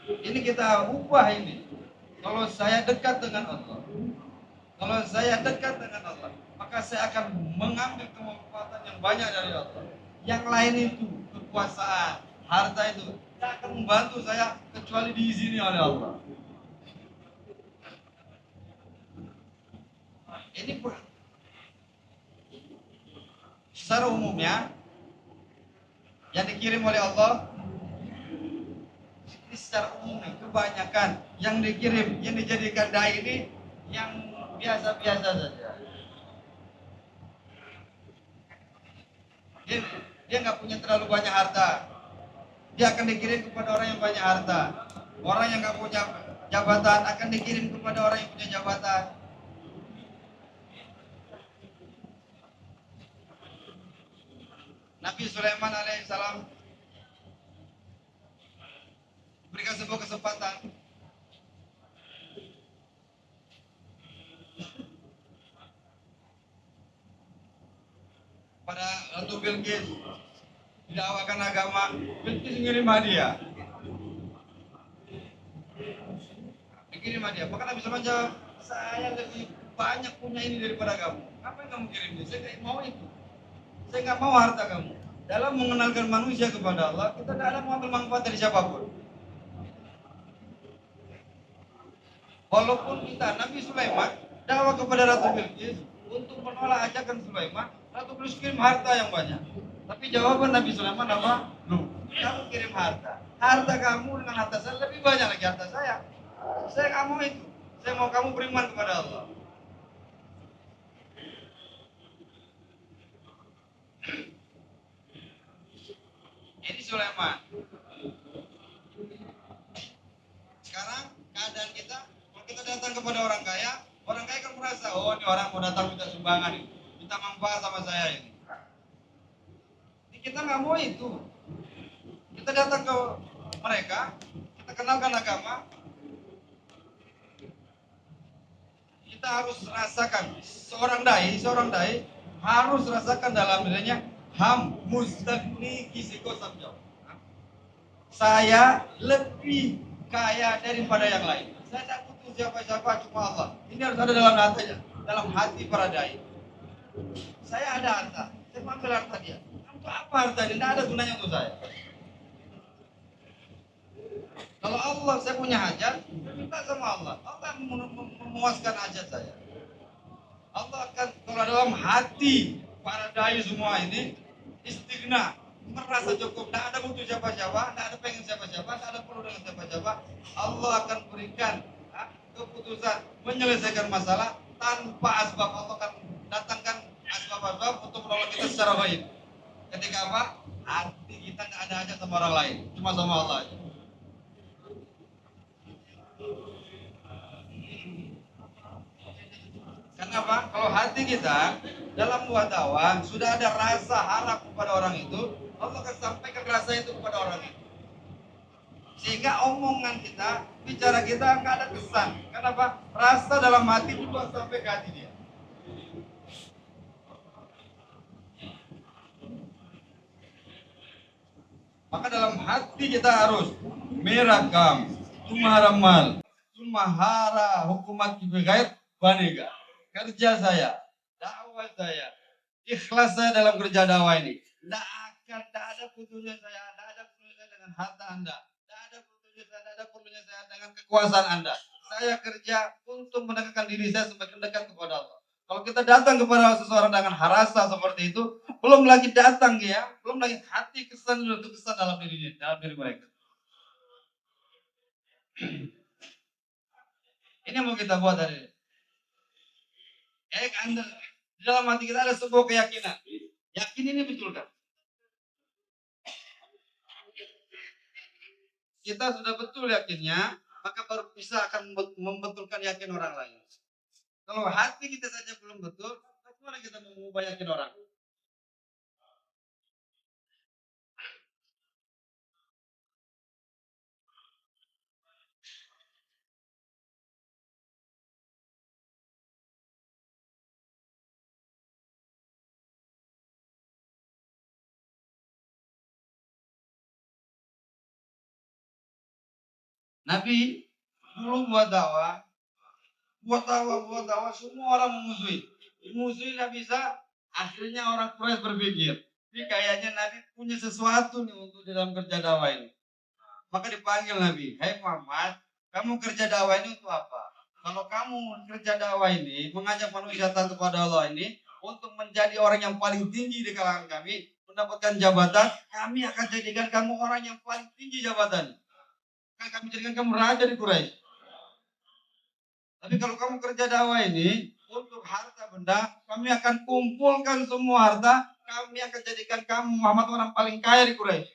Ini kita ubah ini. Kalau saya dekat dengan Allah, kalau saya dekat dengan Allah, maka saya akan mengambil kemanfaatan yang banyak dari Allah. Yang lain itu, kekuasaan, harta itu, tidak akan membantu saya kecuali diizini oleh Allah. Ini secara umumnya yang dikirim oleh Allah ini secara umum kebanyakan yang dikirim, yang dijadikan dai ini yang biasa-biasa saja. Dia, dia nggak punya terlalu banyak harta. Dia akan dikirim kepada orang yang banyak harta. Orang yang nggak punya jabatan akan dikirim kepada orang yang punya jabatan. Nabi Sulaiman alaihissalam berikan sebuah kesempatan pada Ratu Bilqis didakwakan agama. Bilqis mengirim hadiah. Dikirim hadiah. Maka Nabi Sulaiman jawab, saya lebih banyak punya ini daripada kamu. Apa yang kamu kirim? Saya nggak mau itu. Saya nggak mau harta kamu. Dalam mengenalkan manusia kepada Allah, kita tidak ada mengambil manfaat dari siapapun. Walaupun kita Nabi Sulaiman dakwah kepada Ratu Bilqis untuk menolak ajakan Sulaiman, Ratu Bilqis kirim harta yang banyak. Tapi jawaban Nabi Sulaiman apa? Loh, kamu kirim harta. Harta kamu dengan harta saya lebih banyak lagi harta saya. Saya nggak mau itu. Saya mau kamu beriman kepada Allah. Ini Sulaiman. Sekarang keadaan kita, kalau kita datang kepada orang kaya kan merasa, oh ini orang mau datang minta sumbangan ini, minta manfaat sama saya ini. Kita nggak mau itu. Kita datang ke mereka, kita kenalkan agama, kita harus rasakan seorang dai harus rasakan dalam dirinya ham mustagni kisiko samjau. Saya lebih kaya daripada yang lain. Saya tidak butuh siapa-siapa, cuma Allah. Ini harus ada dalam hatinya, dalam hati para dai. Saya ada harta, saya ambil harta dia. Untuk apa harta ini? Tidak ada gunanya untuk saya. Kalau Allah saya punya hajat, saya minta sama Allah. Allah memuaskan hajat saya. Allah akan kalau dalam hati para dai semua ini istighna, merasa cukup, tidak ada butuh siapa-siapa, tidak ada pengen siapa-siapa, tidak ada perlu dengan siapa-siapa. Allah akan berikan keputusan menyelesaikan masalah tanpa asbab. Allah akan datangkan asbab-asbab untuk menolong kita secara baik. Ketika apa? Hati kita tidak ada hajat sama orang lain, cuma sama Allah aja. Kenapa? Kalau hati kita dalam buat dakwah sudah ada rasa harap kepada orang itu, Allah akan sampaikan rasa itu kepada orang itu. Sehingga omongan kita, bicara kita nggak ada kesan. Kenapa? Rasa dalam hati itu sampai ke hati dia. Maka dalam hati kita harus merakam, tumaharamal, tumahara hukumat kibigait banega. Kerja saya, dakwah saya, ikhlas saya dalam kerja dakwah ini. Tidak ada putusnya saya, tidak ada putusnya dengan harta Anda, tidak ada putusnya saya, tidak ada putusnya saya dengan kekuasaan Anda. Saya kerja untuk mendekatkan diri saya semakin dekat kepada Allah. Kalau kita datang kepada seseorang dengan harasa seperti itu, belum lagi datang ya, belum lagi hati kesan itu kesan dalam diri mereka. Ini yang mau kita buat hari ini. Anda, di dalam hati kita ada sebuah keyakinan. Yakin ini betul kan? Kita sudah betul yakinnya, maka baru bisa akan membetulkan yakin orang lain. Kalau hati kita saja belum betul, bagaimana kita mau mengubah yakin orang? Nabi dulu buat dakwah, semua orang memusuhi. Memusuhi nggak bisa, akhirnya orang Quraisy berpikir, ini kayaknya Nabi punya sesuatu nih untuk dalam kerja dakwah ini. Maka dipanggil Nabi, hai Muhammad, kamu kerja dakwah ini untuk apa? Kalau kamu kerja dakwah ini, mengajak manusia taat kepada Allah ini, untuk menjadi orang yang paling tinggi di kalangan kami, mendapatkan jabatan, kami akan jadikan kamu orang yang paling tinggi jabatan. Kan kami jadikan kamu raja di Quraisy. Tapi kalau kamu kerja dakwah ini, untuk harta benda, kami akan kumpulkan semua harta, kami akan jadikan kamu Muhammad orang paling kaya di Quraisy.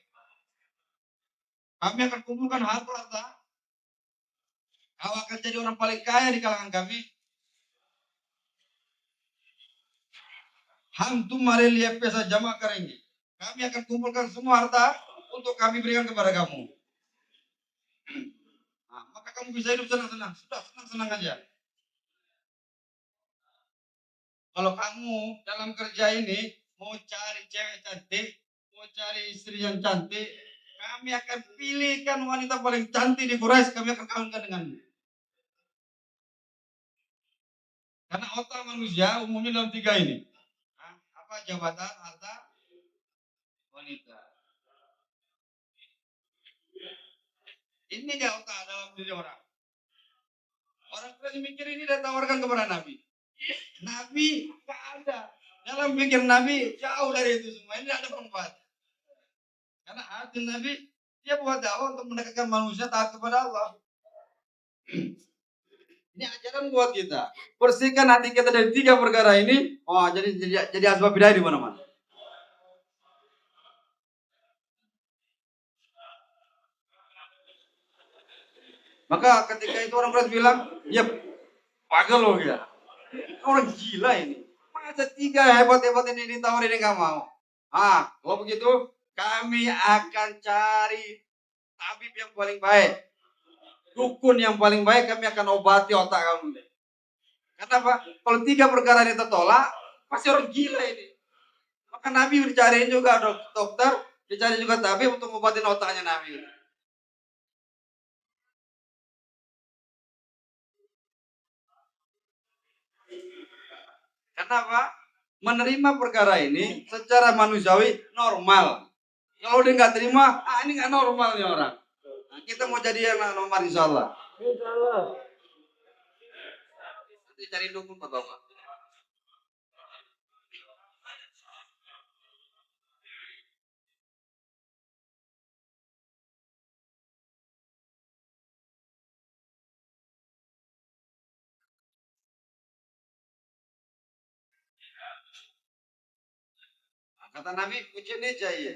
Kami akan kumpulkan harta-harta, kau akan jadi orang paling kaya di kalangan kami. Ham tumhare liye pesa jama karenge. Kami akan kumpulkan semua harta untuk kami berikan kepada kamu. Nah, maka kamu bisa hidup senang-senang. Sudah senang-senang aja. Kalau kamu dalam kerja ini mau cari cewek cantik, mau cari istri yang cantik, kami akan pilihkan wanita paling cantik di Quraisy, kami akan kawinkan denganmu. Karena otak manusia umumnya dalam tiga ini. Nah, apa jabatan, harta, wanita. Ini dia otak dalam diri orang. Orang Quraisy mikir ini dan tawarkan kepada Nabi. Nabi nggak ada. Dalam pikir Nabi jauh dari itu semua. Ini ada manfaat. Karena hati Nabi dia buat dakwah untuk mendekatkan manusia taat kepada Allah. Ini ajaran buat kita. Bersihkan hati kita dari tiga perkara ini. Oh, jadi asbab hidayah di mana-mana. Maka ketika itu orang berat bilang, ya pagal loh ya. Orang gila ini. Masa tiga hebat-hebat ini ditawarin nggak mau. Kalau begitu kami akan cari tabib yang paling baik. Dukun yang paling baik, kami akan obati otak kamu. Kenapa? Kalau tiga perkara ini tertolak, pasti orang gila ini. Maka Nabi dicariin juga dokter, dicari juga tabib untuk ngobatin otaknya Nabi. Kenapa? Menerima perkara ini secara manusiawi normal. Kalau dia nggak terima, ini nggak normal nih orang. Nah, kita mau jadi yang normal insya Allah. Insya Allah. Nanti cari dukun buat Bapak. Kata Nabi, ujian aja ya.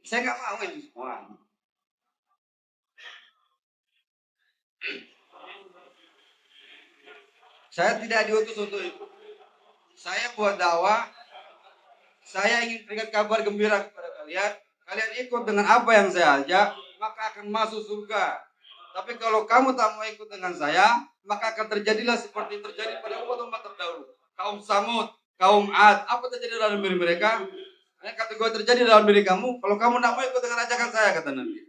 Saya nggak mau itu semua. Saya tidak diutus untuk itu. Saya buat dakwah, saya ingin berikan kabar gembira kepada kalian. Kalian ikut dengan apa yang saya ajak, maka akan masuk surga. Tapi kalau kamu tak mau ikut dengan saya, maka akan terjadilah seperti terjadi pada umat-umat terdahulu. Kaum Samud, kaum Ad, apa terjadi dalam diri mereka? Yang kategori terjadi dalam diri kamu, kalau kamu tak mau ikut dengan ajakan saya, kata Nabi.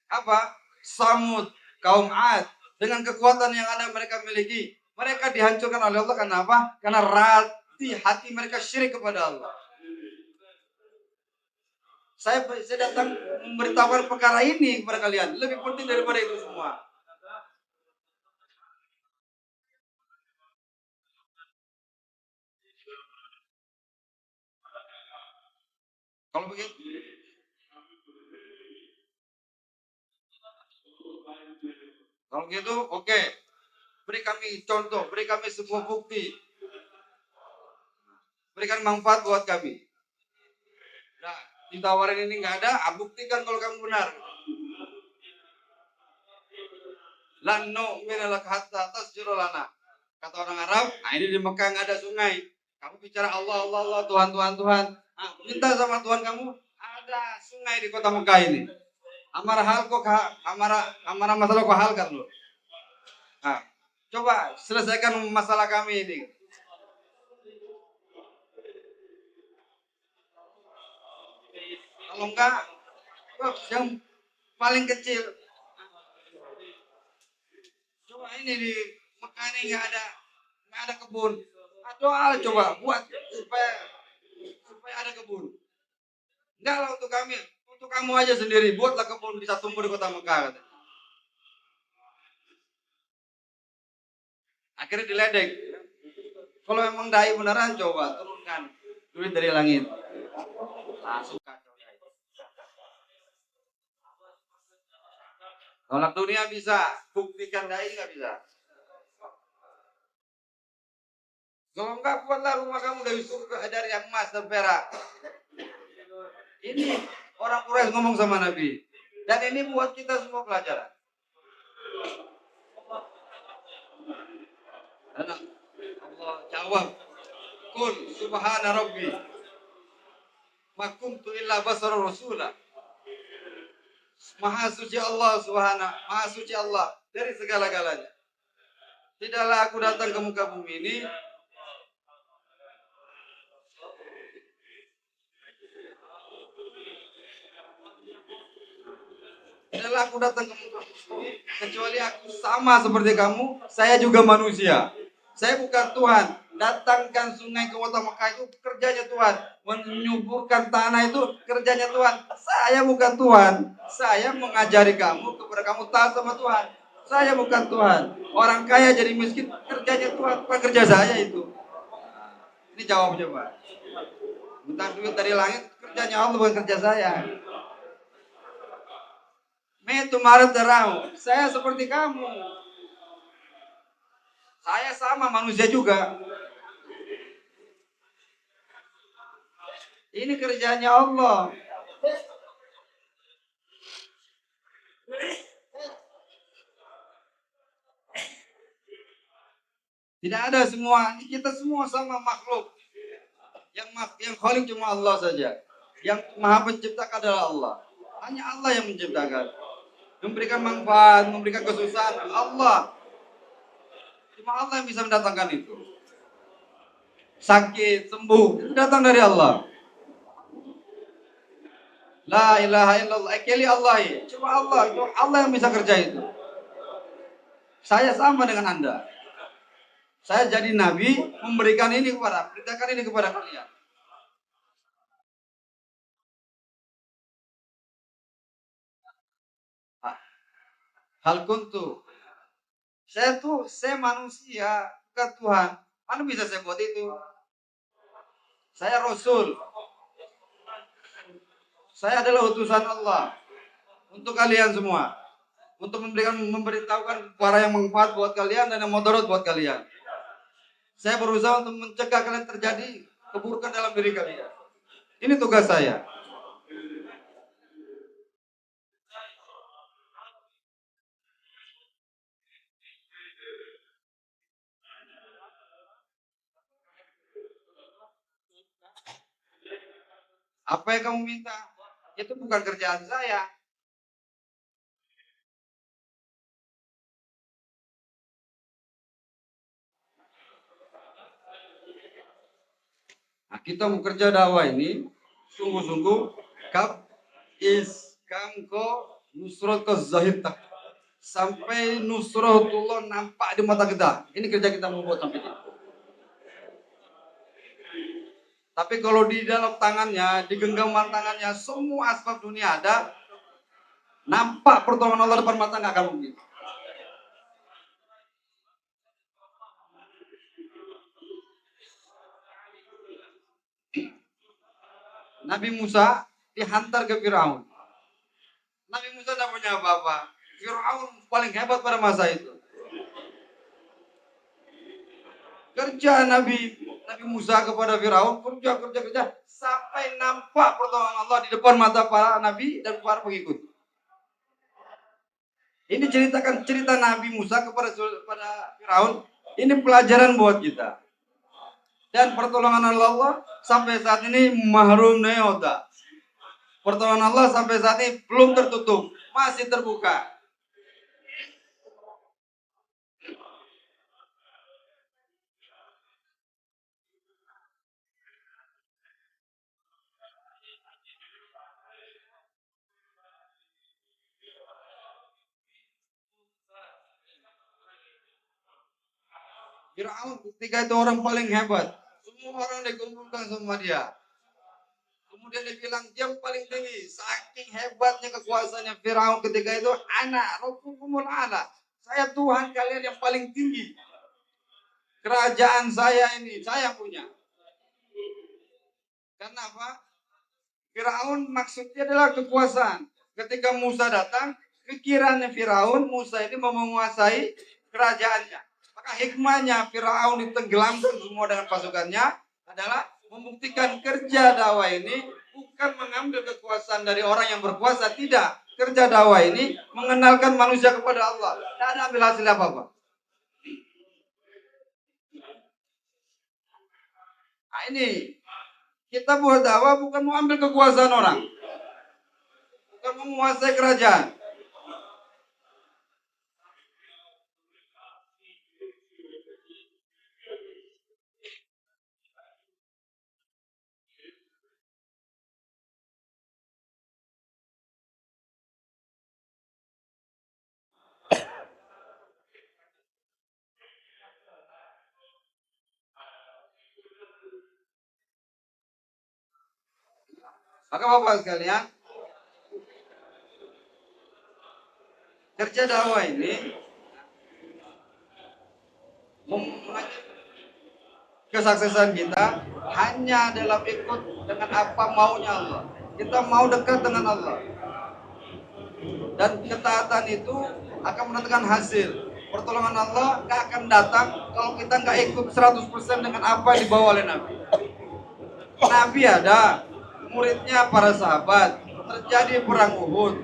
Apa? Samud, kaum Ad, dengan kekuatan yang ada mereka miliki, mereka dihancurkan oleh Allah karena apa? Karena hati mereka syirik kepada Allah. Saya datang memberitahukan perkara ini kepada kalian, lebih penting daripada itu semua. Kalau begitu, Kalau gitu, oke. Beri kami contoh, beri kami sebuah bukti, berikan manfaat buat kami. Nah, ditawarin ini nggak ada, buktikan kalau kamu benar. Lan nu'mina laka hatta tasjura lana. Kata orang Arab, nah ini di Mekah nggak ada sungai. Kamu bicara Allah, Allah, Allah, Tuhan, Tuhan, Tuhan. Nah, minta sama Tuhan kamu, ada sungai di kota Mekah ini. Amara hal kok, amara masalah kok hal kan lo. Nah, coba selesaikan masalah kami ini. Kalau enggak, yang paling kecil. Coba ini di Mekah ini nggak ada kebun. Nah, doa coba buat supaya supaya ada kebun. Enggak lah untuk kami, untuk kamu aja sendiri buatlah kebun bisa tumbuh di kota Mekah. Akhirnya diledek. Kalau memang dai beneran coba turunkan duit dari langit. Langsung kacau. Tolak dunia bisa, buktikan dai nggak bisa. Kalau enggak buatlah rumah kamu dari surga dari yang emas dan perak. Ini orang Quraisy ngomong sama Nabi. Dan ini buat kita semua pelajaran. Dan Allah jawab, Kul subhana rabbi ma kuntu illa basar rasulah. Maha suci Allah subhana, maha suci Allah dari segala-galanya. Tidaklah aku datang ke muka bumi ini Tidaklah aku datang ke muka bumi kecuali aku sama seperti kamu, saya juga manusia. Saya bukan Tuhan. Datangkan sungai ke kota Mekah itu kerjanya Tuhan. Menyuburkan tanah itu kerjanya Tuhan. Saya bukan Tuhan. Saya mengajari kamu kepada kamu taat sama Tuhan. Saya bukan Tuhan. Orang kaya jadi miskin kerjanya Tuhan, bukan kerja saya itu. Ini jawabnya Pak. Minta duit dari langit kerjanya Allah, bukan kerja saya. Metu maret terau. Saya seperti kamu. Saya sama manusia juga. Ini kerjanya Allah. Tidak ada semua. Kita semua sama makhluk. Yang khalik cuma Allah saja. Yang maha penciptakan adalah Allah. Hanya Allah yang menciptakan. Memberikan manfaat, memberikan kesusahan. Allah. Cuma Allah yang bisa mendatangkan itu. Sakit, sembuh. Itu datang dari Allah. La ilaha illallah. Ekeli Allah. Cuma Allah. Itu Allah yang bisa kerja itu. Saya sama dengan Anda. Saya jadi nabi memberikan ini beritakan ini kepada kalian. Hal kuntu. Saya manusia, bukan Tuhan. Mana bisa saya buat itu? Saya Rasul. Saya adalah utusan Allah untuk kalian semua. Untuk memberitahukan para yang manfaat buat kalian dan yang mudarat buat kalian. Saya berusaha untuk mencegah kalian terjadi keburukan dalam diri kalian. Ini tugas saya. Apa yang kamu minta? Itu bukan kerjaan saya. Nah, kita mau kerja dakwah ini sungguh-sungguh kap is kamko nusrat ke zahir tak sampai nusratullah nampak di mata kita. Ini kerja kita mau buat sampai ini. Tapi kalau di dalam tangannya, di genggaman tangannya, semua asbab dunia ada, nampak pertolongan Allah depan mata nggak akan mungkin. Nabi Musa dihantar ke Firaun. Nabi Musa tidak punya apa-apa. Firaun paling hebat pada masa itu. Kerja Nabi Musa kepada Firaun, kerja sampai nampak pertolongan Allah di depan mata para nabi dan para pengikut. Ini ceritakan cerita Nabi Musa kepada Firaun. Ini pelajaran buat kita. Dan pertolongan Allah sampai saat ini mahrum neota. Pertolongan Allah sampai saat ini belum tertutup, masih terbuka. Firaun ketika itu orang paling hebat. Semua orang dikumpulkan sama dia. Kemudian dia bilang dia paling tinggi. Saking hebatnya kekuasaannya Firaun ketika itu, anak Rabbukumul A'la. Saya Tuhan kalian yang paling tinggi. Kerajaan saya ini, saya punya. Kenapa? Firaun maksudnya adalah kekuasaan. Ketika Musa datang, pikirannya Firaun, Musa ini mau menguasai kerajaannya. Maka hikmahnya Firaun ditenggelamkan semua dengan pasukannya adalah membuktikan kerja dakwah ini bukan mengambil kekuasaan dari orang yang berkuasa, tidak. Kerja dakwah ini mengenalkan manusia kepada Allah. Tidak ada ambil hasil apa-apa. Nah, ini kita buat dakwah bukan mau ambil kekuasaan orang, bukan menguasai kerajaan. Maka Bapak sekalian, kerja dakwah ini kesuksesan kita hanya dalam ikut dengan apa maunya Allah. Kita mau dekat dengan Allah. Dan ketaatan itu akan mendatangkan hasil. Pertolongan Allah gak akan datang kalau kita gak ikut 100% dengan apa yang dibawa oleh Nabi. Nabi ada, muridnya para sahabat, terjadi perang Uhud.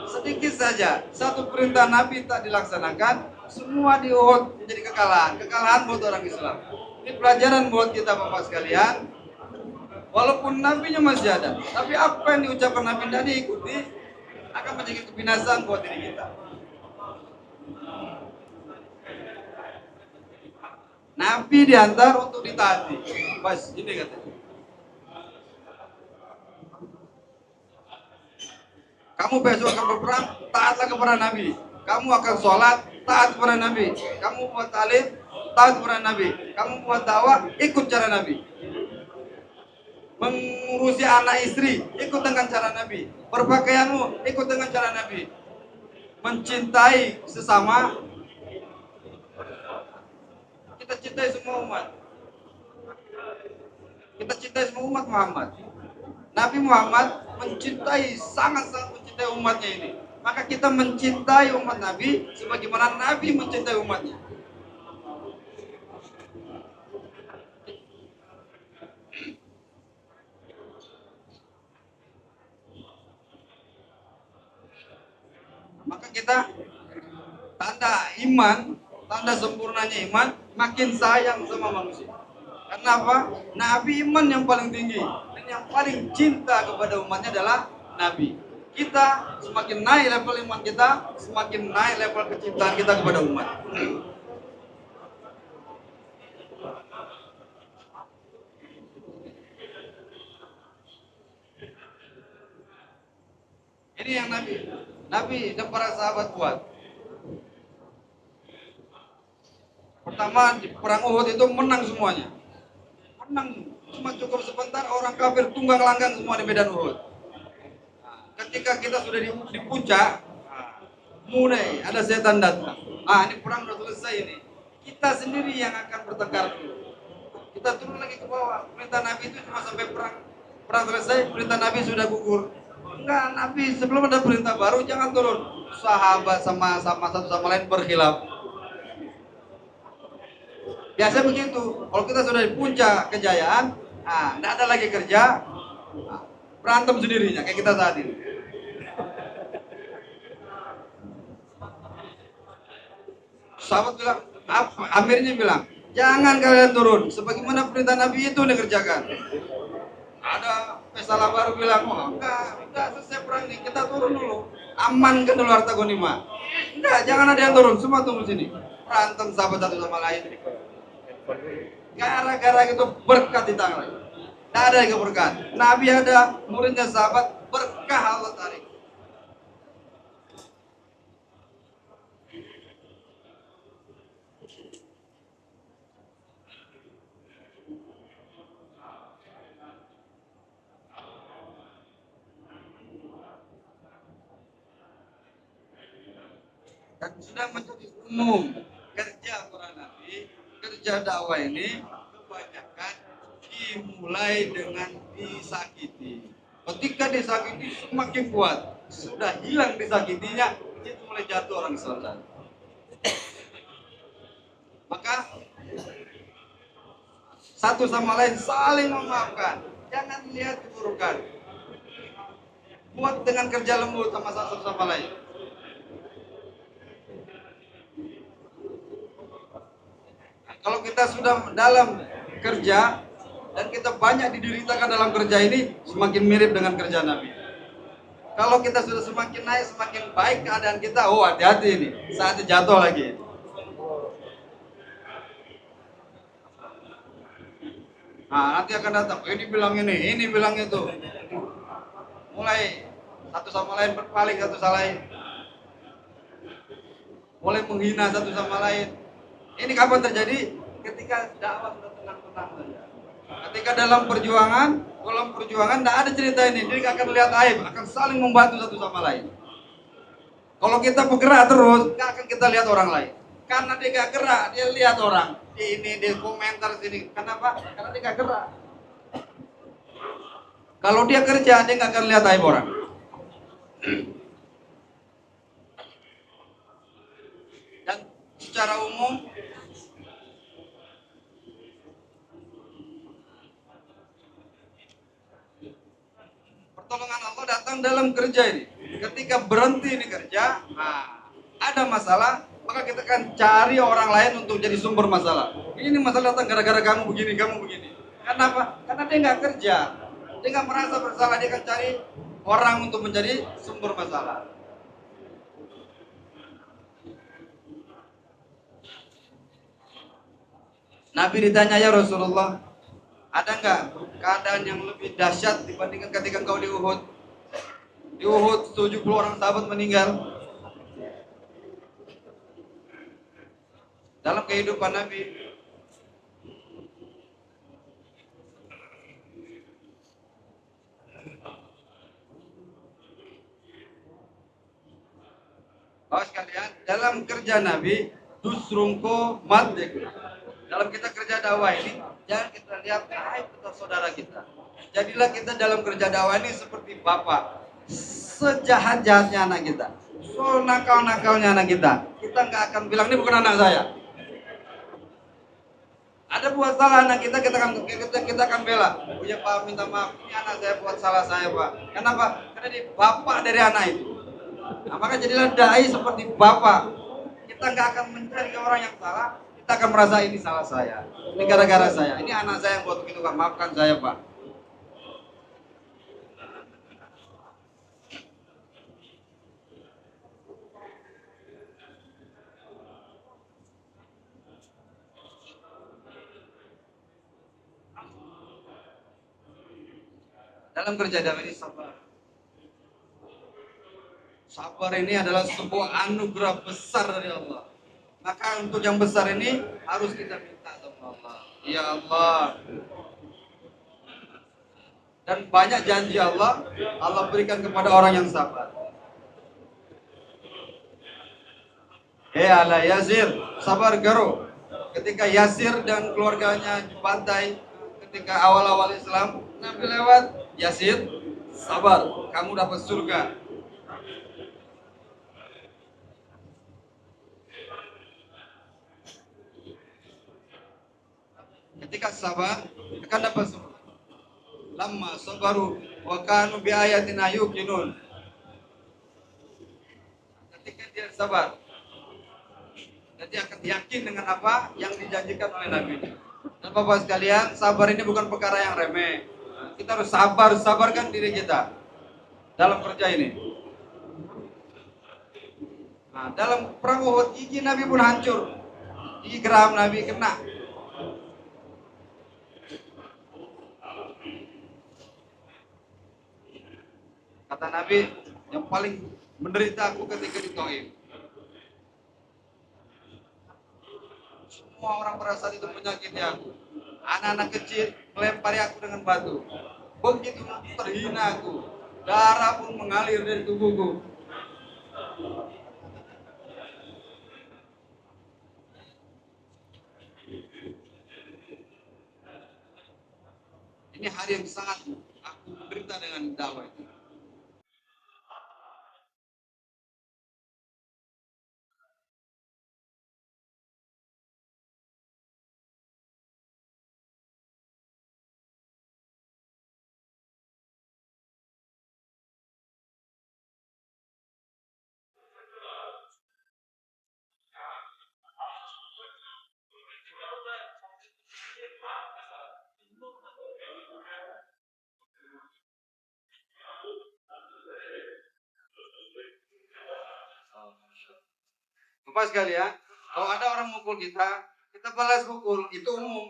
Sedikit saja, satu perintah Nabi tak dilaksanakan, semua di Uhud menjadi kekalahan. Kekalahan buat orang Islam. Ini pelajaran buat kita Bapak sekalian. Walaupun Nabinya masih ada, tapi apa yang diucapkan Nabi tidak diikuti, akan menjadi kebinasaan buat diri kita. Nabi diantar untuk ditaati. Pas, ini katanya. Kamu besok akan berperang, taatlah kepada Nabi. Kamu akan sholat, taat kepada Nabi. Kamu buat talim, taat kepada Nabi. Kamu buat dakwah, ikut cara Nabi. Mengurusi anak istri, ikut dengan cara Nabi. Berpakaianmu, ikut dengan cara Nabi. Mencintai sesama, kita cintai semua umat. Kita cintai semua umat Muhammad. Nabi Muhammad mencintai, sangat-sangat mencintai umatnya ini. Maka kita mencintai umat Nabi sebagaimana Nabi mencintai umatnya. Maka kita tanda iman, tanda sempurnanya iman, makin sayang sama manusia. Kenapa? Nabi iman yang paling tinggi dan yang paling cinta kepada umatnya adalah Nabi. Kita semakin naik level iman kita, semakin naik level kecintaan kita kepada umat. Ini yang Nabi dan para sahabat buat. Pertama di perang Uhud itu menang semuanya. Menang, cuma cukup sebentar orang kafir tunggang langgang semua di medan Uhud. Ketika kita sudah di puncak, mulai ada setan datang. Ini perang sudah selesai ini. Kita sendiri yang akan bertengkar dulu. Kita turun lagi ke bawah. Perintah Nabi itu cuma sampai perang selesai, perintah Nabi sudah gugur. Enggak, Nabi sebelum ada perintah baru jangan turun. sahabat sama satu sama lain berkhilaf. Biasa begitu. Kalau kita sudah di puncak kejayaan, tidak ada lagi kerja, berantem sendirinya kayak kita saat ini. Sahabat bilang, Amirnya bilang, jangan kalian turun, sebagaimana perintah Nabi itu dikerjakan. Ada pesalah baru bilang, oh enggak selesai perang ini, kita turun dulu, amankan dulu harta ghanimah. Enggak, jangan ada yang turun, semua tunggu sini. Berantem sahabat satu sama lain. Gara-gara itu berkat di tangan. Tidak ada yang berkat. Nabi ada, muridnya sahabat, berkah Allah tarik. Dan sudah menjadi umum kerja para nabi, kerja dakwah ini kebanyakan dimulai dengan disakiti. Ketika disakiti semakin kuat, sudah hilang disakitinya, itu mulai jatuh orang Islam. Maka satu sama lain saling memaafkan, jangan lihat keburukan. Buat dengan kerja lembut sama satu sama lain. Kalau kita sudah dalam kerja dan kita banyak dideritakan dalam kerja ini, semakin mirip dengan kerja Nabi. Kalau kita sudah semakin naik, semakin baik keadaan kita, oh hati-hati ini, saatnya jatuh lagi. Nanti akan datang, ini bilang ini bilang itu. Mulai satu sama lain berpaling satu sama lain. Mulai menghina satu sama lain. Ini kapan terjadi? Ketika dakwah sudah tenang-tenang saja. Ketika dalam perjuangan tidak ada cerita ini. Dia akan lihat aib, akan saling membantu satu sama lain. Kalau kita bergerak terus, nggak akan kita lihat orang lain. Karena dia nggak gerak, dia lihat orang. Ini dia komentar sini. Kenapa? Karena dia nggak gerak. Kalau dia kerja, dia nggak akan lihat aib orang. Dan secara umum, pertolongan Allah datang dalam kerja ini. Ketika berhenti ini kerja, ada masalah, maka kita akan cari orang lain untuk jadi sumber masalah. Ini masalah datang gara-gara kamu begini. Kenapa? Karena dia nggak kerja, dia nggak merasa bersalah, dia akan cari orang untuk menjadi sumber masalah. Nabi ditanya, ya Rasulullah, ada nggak keadaan yang lebih dahsyat dibandingkan ketika engkau di Uhud? Di Uhud 70 orang sahabat meninggal. Dalam kehidupan Nabi, Bapak sekalian, dalam kerja Nabi, dusrungko madik. Dalam kita kerja dakwah ini, jangan kita lihat aib saudara kita. Jadilah kita dalam kerja dakwah ini seperti bapak. Sejahat-jahatnya anak kita, nakal-nakalnya anak kita nggak akan bilang ini bukan anak saya. Ada buat salah anak kita akan bela. Ya Pak, minta maaf, ini anak saya buat salah saya Pak. Kenapa? Karena dia bapak dari anak itu. Maka jadilah dai seperti bapak. Kita nggak akan mencari orang yang salah, kita akan merasa ini salah saya, ini gara-gara saya, ini anak saya yang buat begitu Pak, maafkan saya Pak. Dalam kerja dakwah ini sabar. Sabar ini adalah sebuah anugerah besar dari Allah. Maka untuk yang besar ini harus kita minta sama Allah. Ya Allah. Dan banyak janji Allah berikan kepada orang yang sabar. Ala Yasir, sabar garo. Ketika Yasir dan keluarganya dibantai, ketika awal-awal Islam, Nabi lewat, Yasir, sabar, kamu dapat surga. Ketika sabar akan dapat semua. Lama sabaru wa kanu bi ayatina yuqinun. Ketika dia sabar, dan dia akan yakin dengan apa yang dijanjikan oleh Nabi. Dan Bapak sekalian, sabar ini bukan perkara yang remeh. Kita harus sabarkan diri kita dalam kerja ini. Nah, dalam perang Uhud, gigi Nabi pun hancur. Gigi geram Nabi kena. Kata Nabi, yang paling menderita aku ketika di Taif. Semua orang pada saat itu menyakiti aku. Anak-anak kecil melempari aku dengan batu. Begitu terhina aku. Darah pun mengalir dari tubuhku. Ini hari yang sangat aku menderita dengan dakwah itu. Bapak sekalian, kalau ada orang mukul kita, kita balas pukul, itu umum.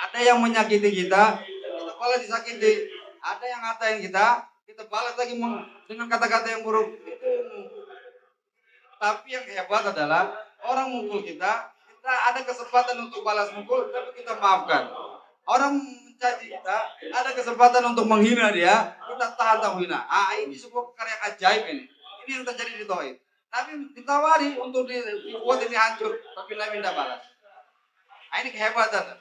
Ada yang menyakiti kita, kita balas disakiti. Ada yang ngatain kita, kita balas lagi dengan kata-kata yang buruk. Itu umum. Tapi yang hebat adalah orang mukul kita, kita ada kesempatan untuk balas mukul, tapi kita maafkan. Orang mencaci kita, ada kesempatan untuk menghina dia, kita tahan tak menghina. Ini sebuah perkara yang ajaib ini. Ini yang terjadi di Tauhid. Nabi ditawari untuk dibuat ini hancur, tapi Nabi tidak balas. Ini kehebatan.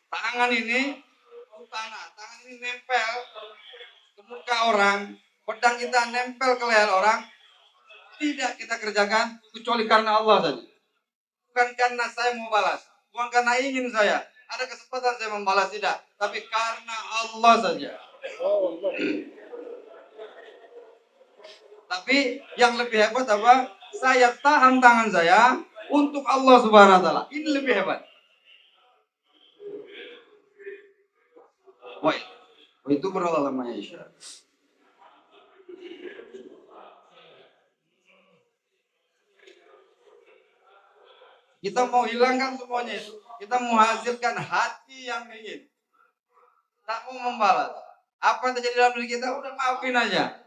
Tangan ini tangan ini nempel ke muka orang, pedang kita nempel ke leher orang, tidak kita kerjakan kecuali karena Allah saja. Bukan karena saya mau balas, bukan karena ingin saya. Ada kesempatan saya membalas, tidak, tapi karena Allah saja. Tapi yang lebih hebat apa? Saya tahan tangan saya untuk Allah Subhanahu wa taala. Ini lebih hebat. Wah, itu berolahraga Malaysia. Kita mau hilangkan semuanya itu. Kita mau hasilkan hati yang ingin. Tak mau membalas. Apa yang terjadi dalam diri kita, udah maafin aja.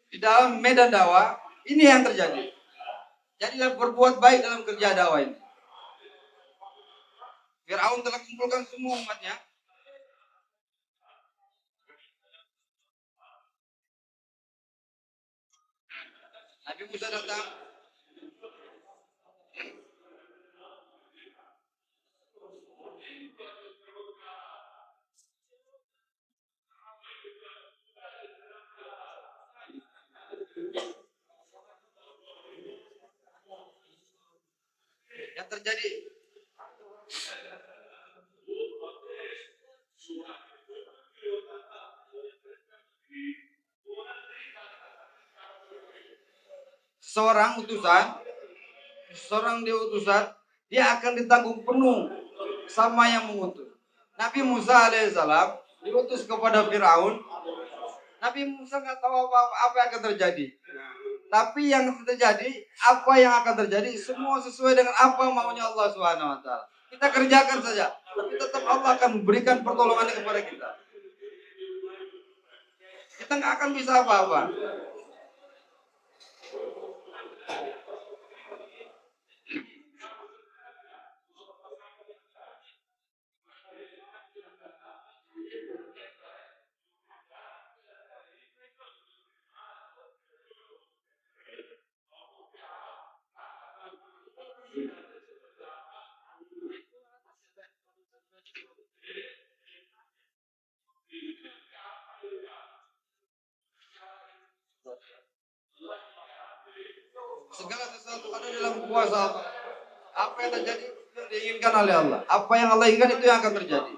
Di dalam medan dakwah, ini yang terjadi. Jadilah berbuat baik dalam kerja dakwah ini. Firaun telah kumpulkan semua umatnya. Nabi Musa datang. Yang terjadi, seorang diutusan, dia akan ditanggung penuh sama yang mengutus. Nabi Musa alaihissalam diutus kepada Firaun. Nabi Musa nggak tahu apa yang akan terjadi. Tapi yang terjadi, apa yang akan terjadi, semua sesuai dengan apa maunya Allah Subhanahu Wa Taala. Kita kerjakan saja, tapi tetap Allah akan memberikan pertolongan kepada kita. Kita nggak akan bisa apa-apa. Segala sesuatu ada dalam kuasa Allah. Apa yang terjadi itu diinginkan oleh Allah. Apa yang Allah inginkan itu yang akan terjadi.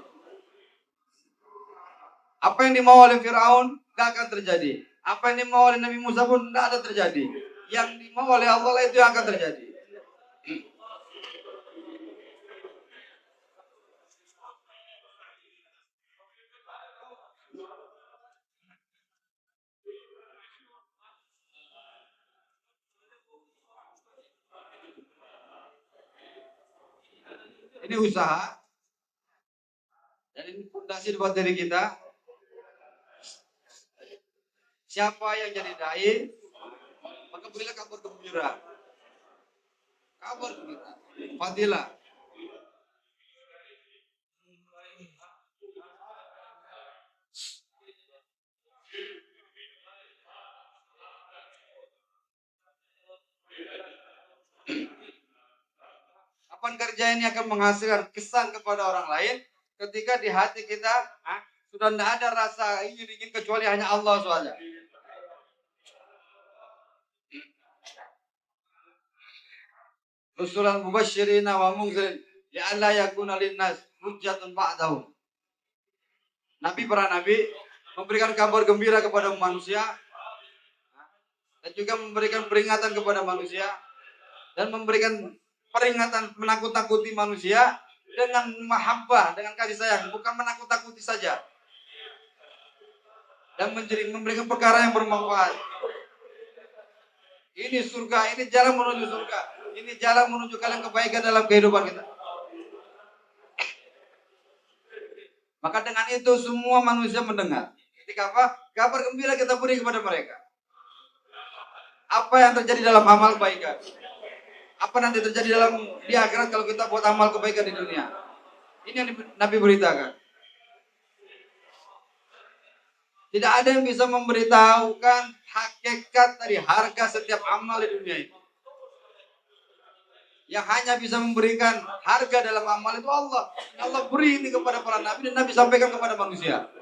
Apa yang dimau oleh Firaun gak akan terjadi. Apa yang dimau oleh Nabi Musa pun tidak ada terjadi. Yang dimau oleh Allah itu yang akan terjadi. Ini usaha. Dan ini fondasi buat diri kita. Siapa yang jadi dai, maka berilah kabar gembira. Kabar gembira. Fadilah. Kapan kerja ini akan menghasilkan kesan kepada orang lain ketika di hati kita sudah tidak ada rasa ingin kecuali hanya Allah saja. Rusulan mubasyirina wa munzirin li'alla yakuna linnas hujjatun ba'dahu. Nabi memberikan kabar gembira kepada manusia dan juga memberikan peringatan kepada manusia dan memberikan peringatan menakut-takuti manusia dengan mahabbah, dengan kasih sayang, bukan menakut-takuti saja. Dan memberikan perkara yang bermanfaat. Ini surga, ini jalan menuju surga. Ini jalan menuju kalian kebaikan dalam kehidupan kita. Maka dengan itu semua manusia mendengar. Ketika apa? Kabar gembira kita beri kepada mereka. Apa yang terjadi dalam amal kebaikan? Apa nanti terjadi di akhirat kalau kita buat amal kebaikan di dunia? Ini yang Nabi beritakan. Tidak ada yang bisa memberitahukan hakikat dari harga setiap amal di dunia ini. Yang hanya bisa memberikan harga dalam amal itu Allah. Allah beri ini kepada para nabi dan Nabi sampaikan kepada manusia.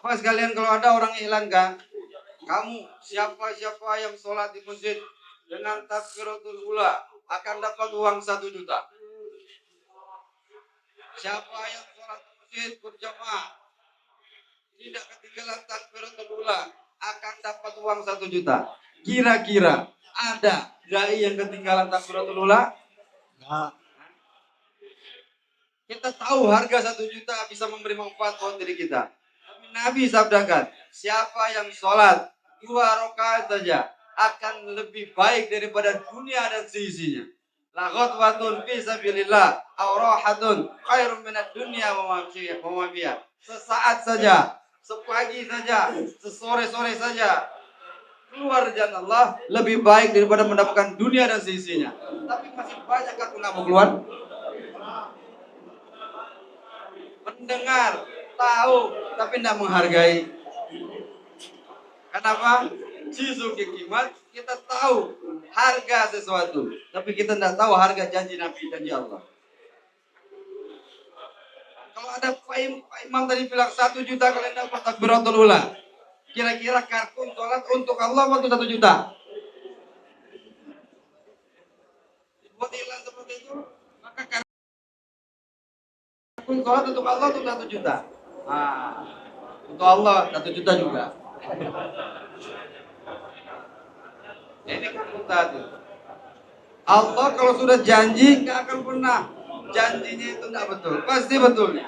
Apa sekalian kalau ada orang hilangkan, kamu siapa yang sholat di masjid dengan takbiratul ula akan dapat uang 1 juta. Siapa yang sholat di masjid berjamaah tidak ketinggalan takbiratul ula akan dapat uang 1 juta. Kira-kira ada dai yang ketinggalan takbiratul ula? Nah. Kita tahu harga 1 juta bisa memberi manfaat buat diri kita. Tapi Nabi sabdakan, siapa yang sholat 2 rakaat saja akan lebih baik daripada dunia dan seisinya. La ghadwatun fi sabilillah aw rahatun khairum minad dunya wa ma fiha. Sesaat saja, sepagi saja, sesore-sore saja keluar jalan Allah lebih baik daripada mendapatkan dunia dan seisinya. Tapi masih banyak aku nggak mau keluar. Mendengar, tahu, tapi tidak menghargai. Kenapa? Jisu kikimat, kita tahu harga sesuatu, tapi kita tidak tahu harga janji Nabi, janji Allah. Kalau ada Pak Imam tadi bilang 1 juta kalian dapat takbiratul ula, kira-kira kartun sholat untuk Allah waktu 1 juta. Buat iklan seperti itu, maka kartun sholat untuk Allah untuk 1 juta. Untuk Allah 1 juta juga. Ini kan tadi. Allah kalau sudah janji nggak akan pernah janjinya itu tidak betul, pasti betul.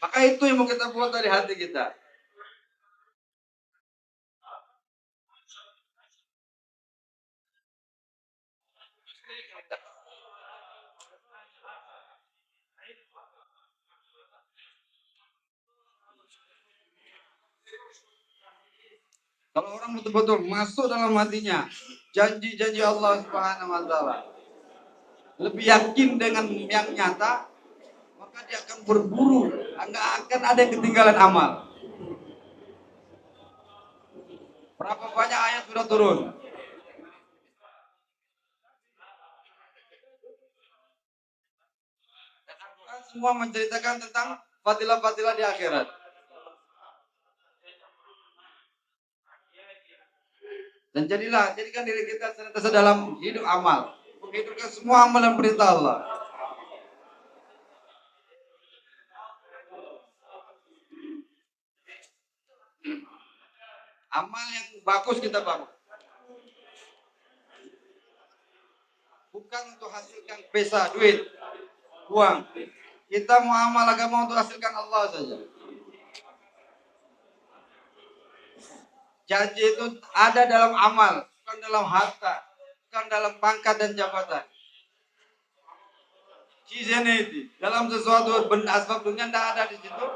Maka itu yang mau kita buat dari hati kita. Kalau orang betul-betul masuk dalam hatinya janji-janji Allah Subhanahu wa taala, lebih yakin dengan yang nyata, maka dia akan berburu, nggak akan ada yang ketinggalan amal. Berapa banyak ayat sudah turun? Dan Al-Quran semua menceritakan tentang fadilah-fadilah di akhirat. Dan jadikan diri kita senantiasa dalam hidup amal, menghidupkan semua amal dan perintah Allah. Amal yang bagus kita bangun, bukan untuk hasilkan pesa, duit, uang. Kita mau amal agama untuk hasilkan Allah saja. Janji itu ada dalam amal, bukan dalam harta, bukan dalam pangkat dan jabatan. Cizeneti dalam sesuatu benda asbab dunia tidak ada di situ.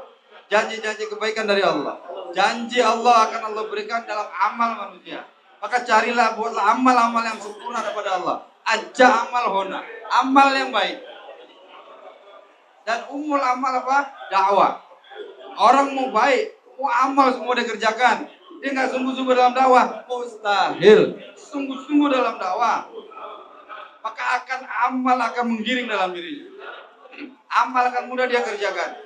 Janji-janji kebaikan dari Allah. Janji Allah akan Allah berikan dalam amal manusia. Maka carilah, buatlah amal-amal yang sempurna kepada Allah. Aja amal hona, amal yang baik. Dan umul amal apa? Dakwah. Orang mau baik, mau amal semua dikerjakan. Dia nggak sungguh-sungguh dalam dakwah, mustahil. Sungguh-sungguh dalam dakwah, maka amal akan menggiring dalam dirinya. Amal akan mudah dia kerjakan.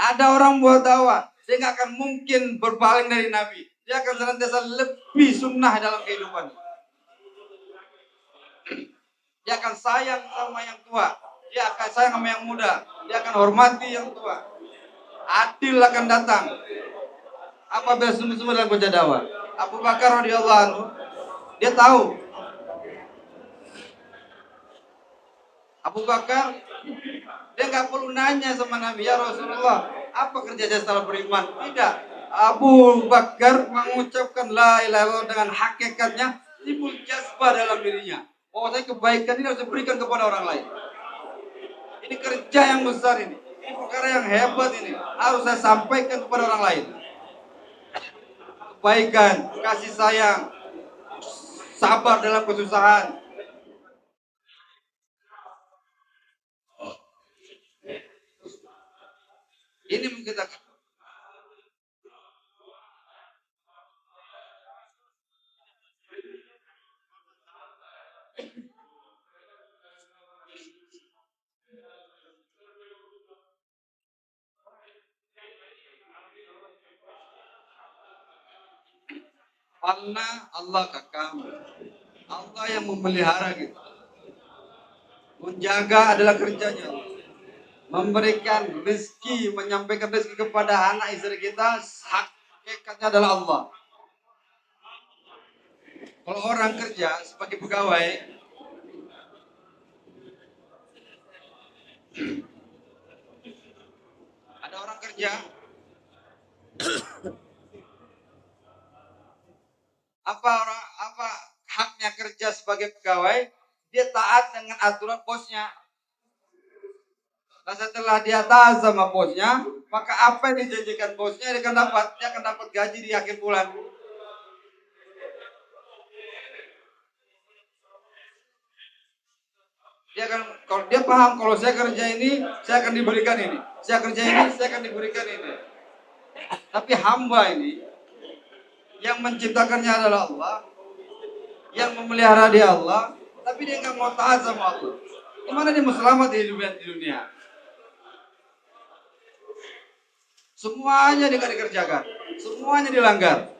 Ada orang buat dakwah, dia nggak akan mungkin berpaling dari Nabi. Dia akan senantiasa lebih sunnah dalam kehidupan. Dia akan sayang sama yang tua, dia akan sayang sama yang muda, dia akan hormati yang tua. Adil akan datang apabila sungguh-sungguh dalam kerja dakwah. Abu Bakar radhiyallahu anhu, dia tahu. Abu Bakar, dia nggak perlu nanya sama Nabi, ya Rasulullah, apa kerja saya setelah beriman? Tidak. Abu Bakar mengucapkan la ilaha illallah dengan hakikatnya, timbul jazbah dalam dirinya. Saya kebaikan ini harus diberikan kepada orang lain. Ini kerja yang besar ini. Ini perkara yang hebat ini. Harus saya sampaikan kepada orang lain. Kebaikan, kasih sayang, sabar dalam kesusahan. Ini kita karena Allah kekam. Allah yang memelihara kita. Menjaga adalah kerjanya. Memberikan rezeki, menyampaikan rezeki kepada anak istri kita, hakikatnya adalah Allah. Kalau orang kerja sebagai pegawai, ada orang kerja, apa haknya kerja sebagai pegawai? Dia taat dengan aturan bosnya. Nah, setelah dia taat sama bosnya, maka apa yang dijanjikan bosnya dia akan dapat gaji di akhir bulan. Kalau dia paham, kalau saya kerja ini, saya akan diberikan ini. Saya kerja ini, saya akan diberikan ini. Tapi hamba ini, yang menciptakannya adalah Allah, yang memelihara dia Allah, tapi dia nggak mau taat sama Allah. Gimana dia mau selamat di dunia? Semuanya dia nggak dikerjakan, semuanya dilanggar.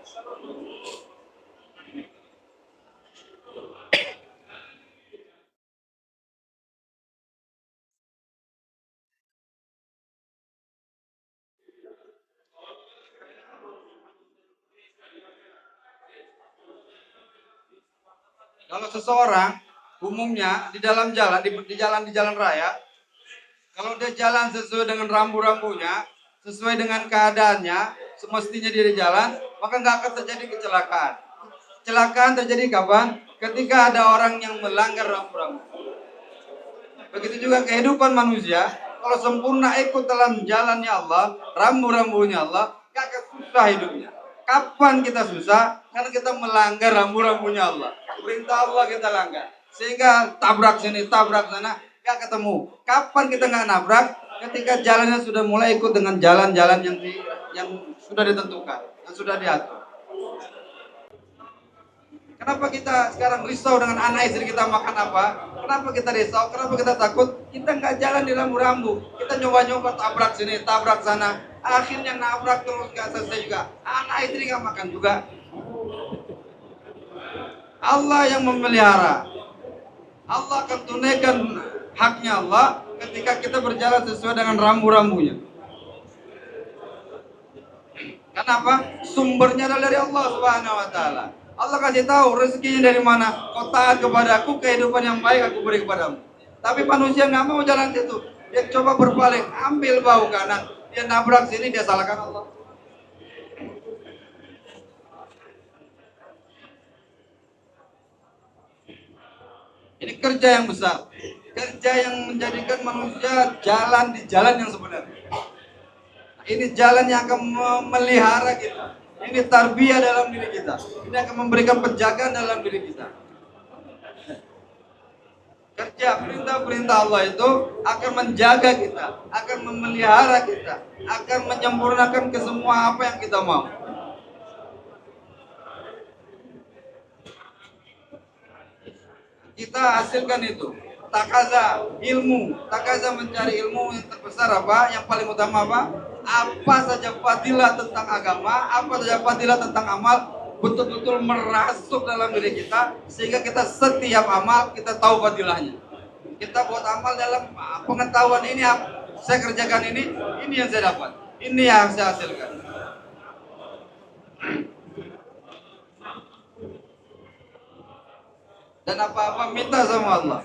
Kalau seseorang umumnya di dalam jalan, di jalan raya, kalau dia jalan sesuai dengan rambu-rambunya, sesuai dengan keadaannya, semestinya dia di jalan, maka nggak akan terjadi kecelakaan. Kecelakaan terjadi kapan? Ketika ada orang yang melanggar rambu-rambu. Begitu juga kehidupan manusia, kalau sempurna ikut dalam jalannya Allah, rambu-rambunya Allah, gak akan susah hidupnya. Kapan kita susah? Karena kita melanggar rambu-rambunya Allah. Perintah Allah kita langgar. Sehingga tabrak sini, tabrak sana, gak ketemu. Kapan kita gak nabrak? Ketika jalannya sudah mulai ikut dengan jalan-jalan yang sudah ditentukan, yang sudah diatur. Kenapa kita sekarang risau dengan anak istri kita makan apa? Kenapa kita risau? Kenapa kita takut? Kita nggak jalan di rambu-rambu. Kita nyoba-nyoba tabrak sini, tabrak sana. Akhirnya nabrak terus nggak selesai juga. Anak istri nggak makan juga. Allah yang memelihara. Allah akan tunaikan haknya Allah ketika kita berjalan sesuai dengan rambu-rambunya. Kenapa? Sumbernya adalah dari Allah Subhanahu wa taala. Allah kasih tahu rezekinya dari mana. Kau taat kepadaku, kehidupan yang baik aku beri kepadamu. Tapi manusia nggak mau jalan situ. Dia coba berpaling, ambil bau kanan. Dia nabrak sini, dia salahkan Allah. Ini kerja yang besar. Kerja yang menjadikan manusia jalan di jalan yang sebenarnya. Ini jalan yang akan memelihara kita. Ini tarbiyah dalam diri kita. Ini akan memberikan penjagaan dalam diri kita. Kerja perintah-perintah Allah itu akan menjaga kita, akan memelihara kita, akan menyempurnakan ke semua apa yang kita mau. Kita hasilkan itu. Takaza ilmu, takaza mencari ilmu yang terbesar apa? Yang paling utama apa? Apa saja fadilah tentang agama, apa saja fadilah tentang amal, betul-betul merasuk dalam diri kita sehingga kita setiap amal kita tahu fadilahnya. Kita buat amal dalam pengetahuan ini, saya kerjakan ini yang saya dapat, ini yang saya hasilkan. Dan apa-apa minta sama Allah.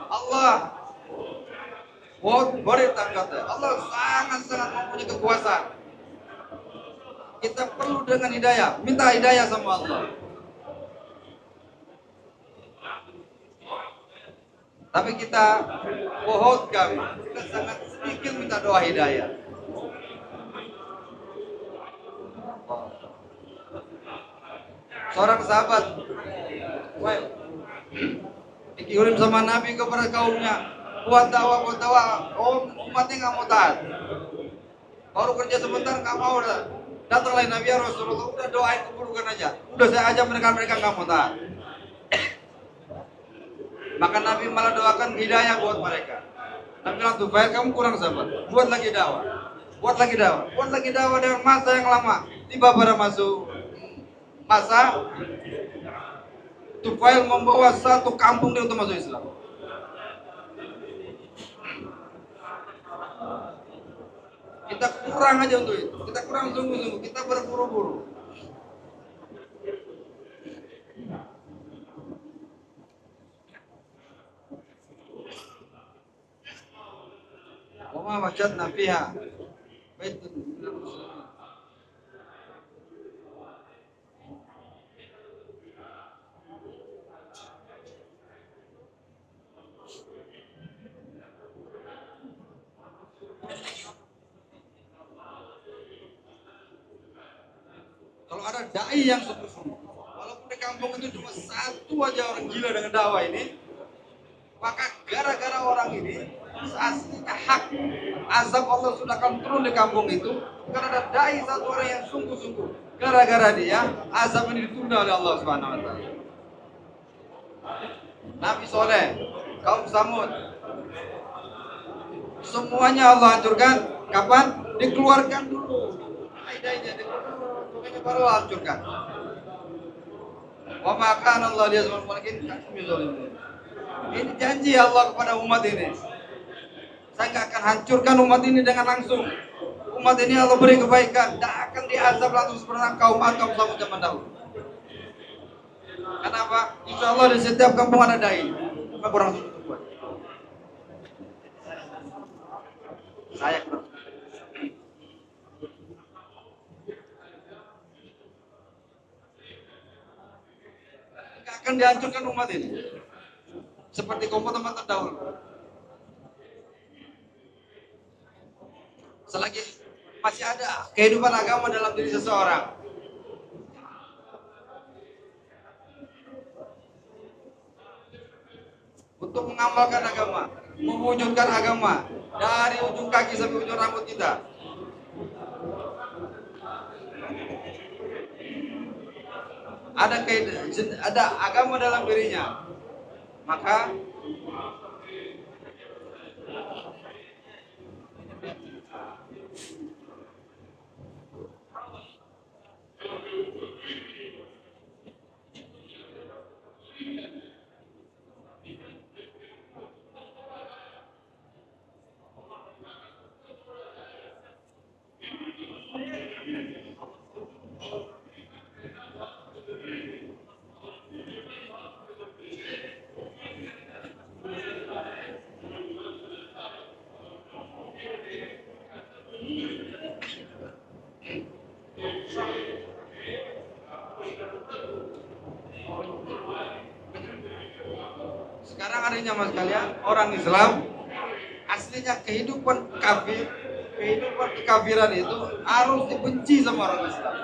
Allah boleh kata Allah sangat-sangat mempunyai kekuasaan. Kita perlu dengan hidayah, minta hidayah sama Allah. Tapi kita kita sangat sedikit minta doa hidayah. Seorang sahabat dikirim sama Nabi kepada kaumnya, buat dakwah, oh umatnya nggak mau taat. Baru kerja sebentar nggak mau, datanglah Nabi ya Rasulullah, udah doain keburukan aja, udah saya aja mereka nggak mau taat. Maka Nabi malah doakan hidayah buat mereka. Nabi bilang, Tufail kamu kurang sabar, buat lagi dakwah dengan masa yang lama. Tiba pada masuk masa Tufail membawa satu kampung dia untuk masuk Islam. Kita kurang aja untuk itu. Kita kurang sungguh-sungguh. Kita berburu-buru. Wama wajadna fiha baitun minal muslimin. Kalau ada dai yang sungguh-sungguh, walaupun di kampung itu cuma satu aja orang gila dengan dakwah ini, maka gara-gara orang ini aslinya hak azab Allah sudah akan turun di kampung itu karena ada dai satu orang yang sungguh-sungguh. Gara-gara dia azab ini ditunda oleh Allah Subhanahu wa taala. Nabi Soleh, kaum Samud, semuanya Allah hancurkan. Kapan? Dikeluarkan dulu. Dai-dainya dikeluarkan, baru Allah hancurkan. Wa ma kana Allah liyazlimu walakin kanu yadzlimun. Ini janji Allah kepada umat ini. Saya gak akan hancurkan umat ini dengan langsung. Umat ini Allah beri kebaikan, tidak akan diazab langsung seperti kaum Samud zaman dahulu. Kenapa? Insya Allah di setiap kampung ada dai. Maka kurang sungguh buat. Saya kurang. Gak akan dihancurkan umat ini. Seperti kaum teman terdahulu. Selagi masih ada kehidupan agama dalam diri seseorang, untuk mengamalkan agama, mewujudkan agama dari ujung kaki sampai ujung rambut kita, ada agama dalam dirinya, maka sekarang harinya mas kalian, orang Islam aslinya kehidupan kafir, kehidupan kekafiran itu harus dibenci sama orang Islam.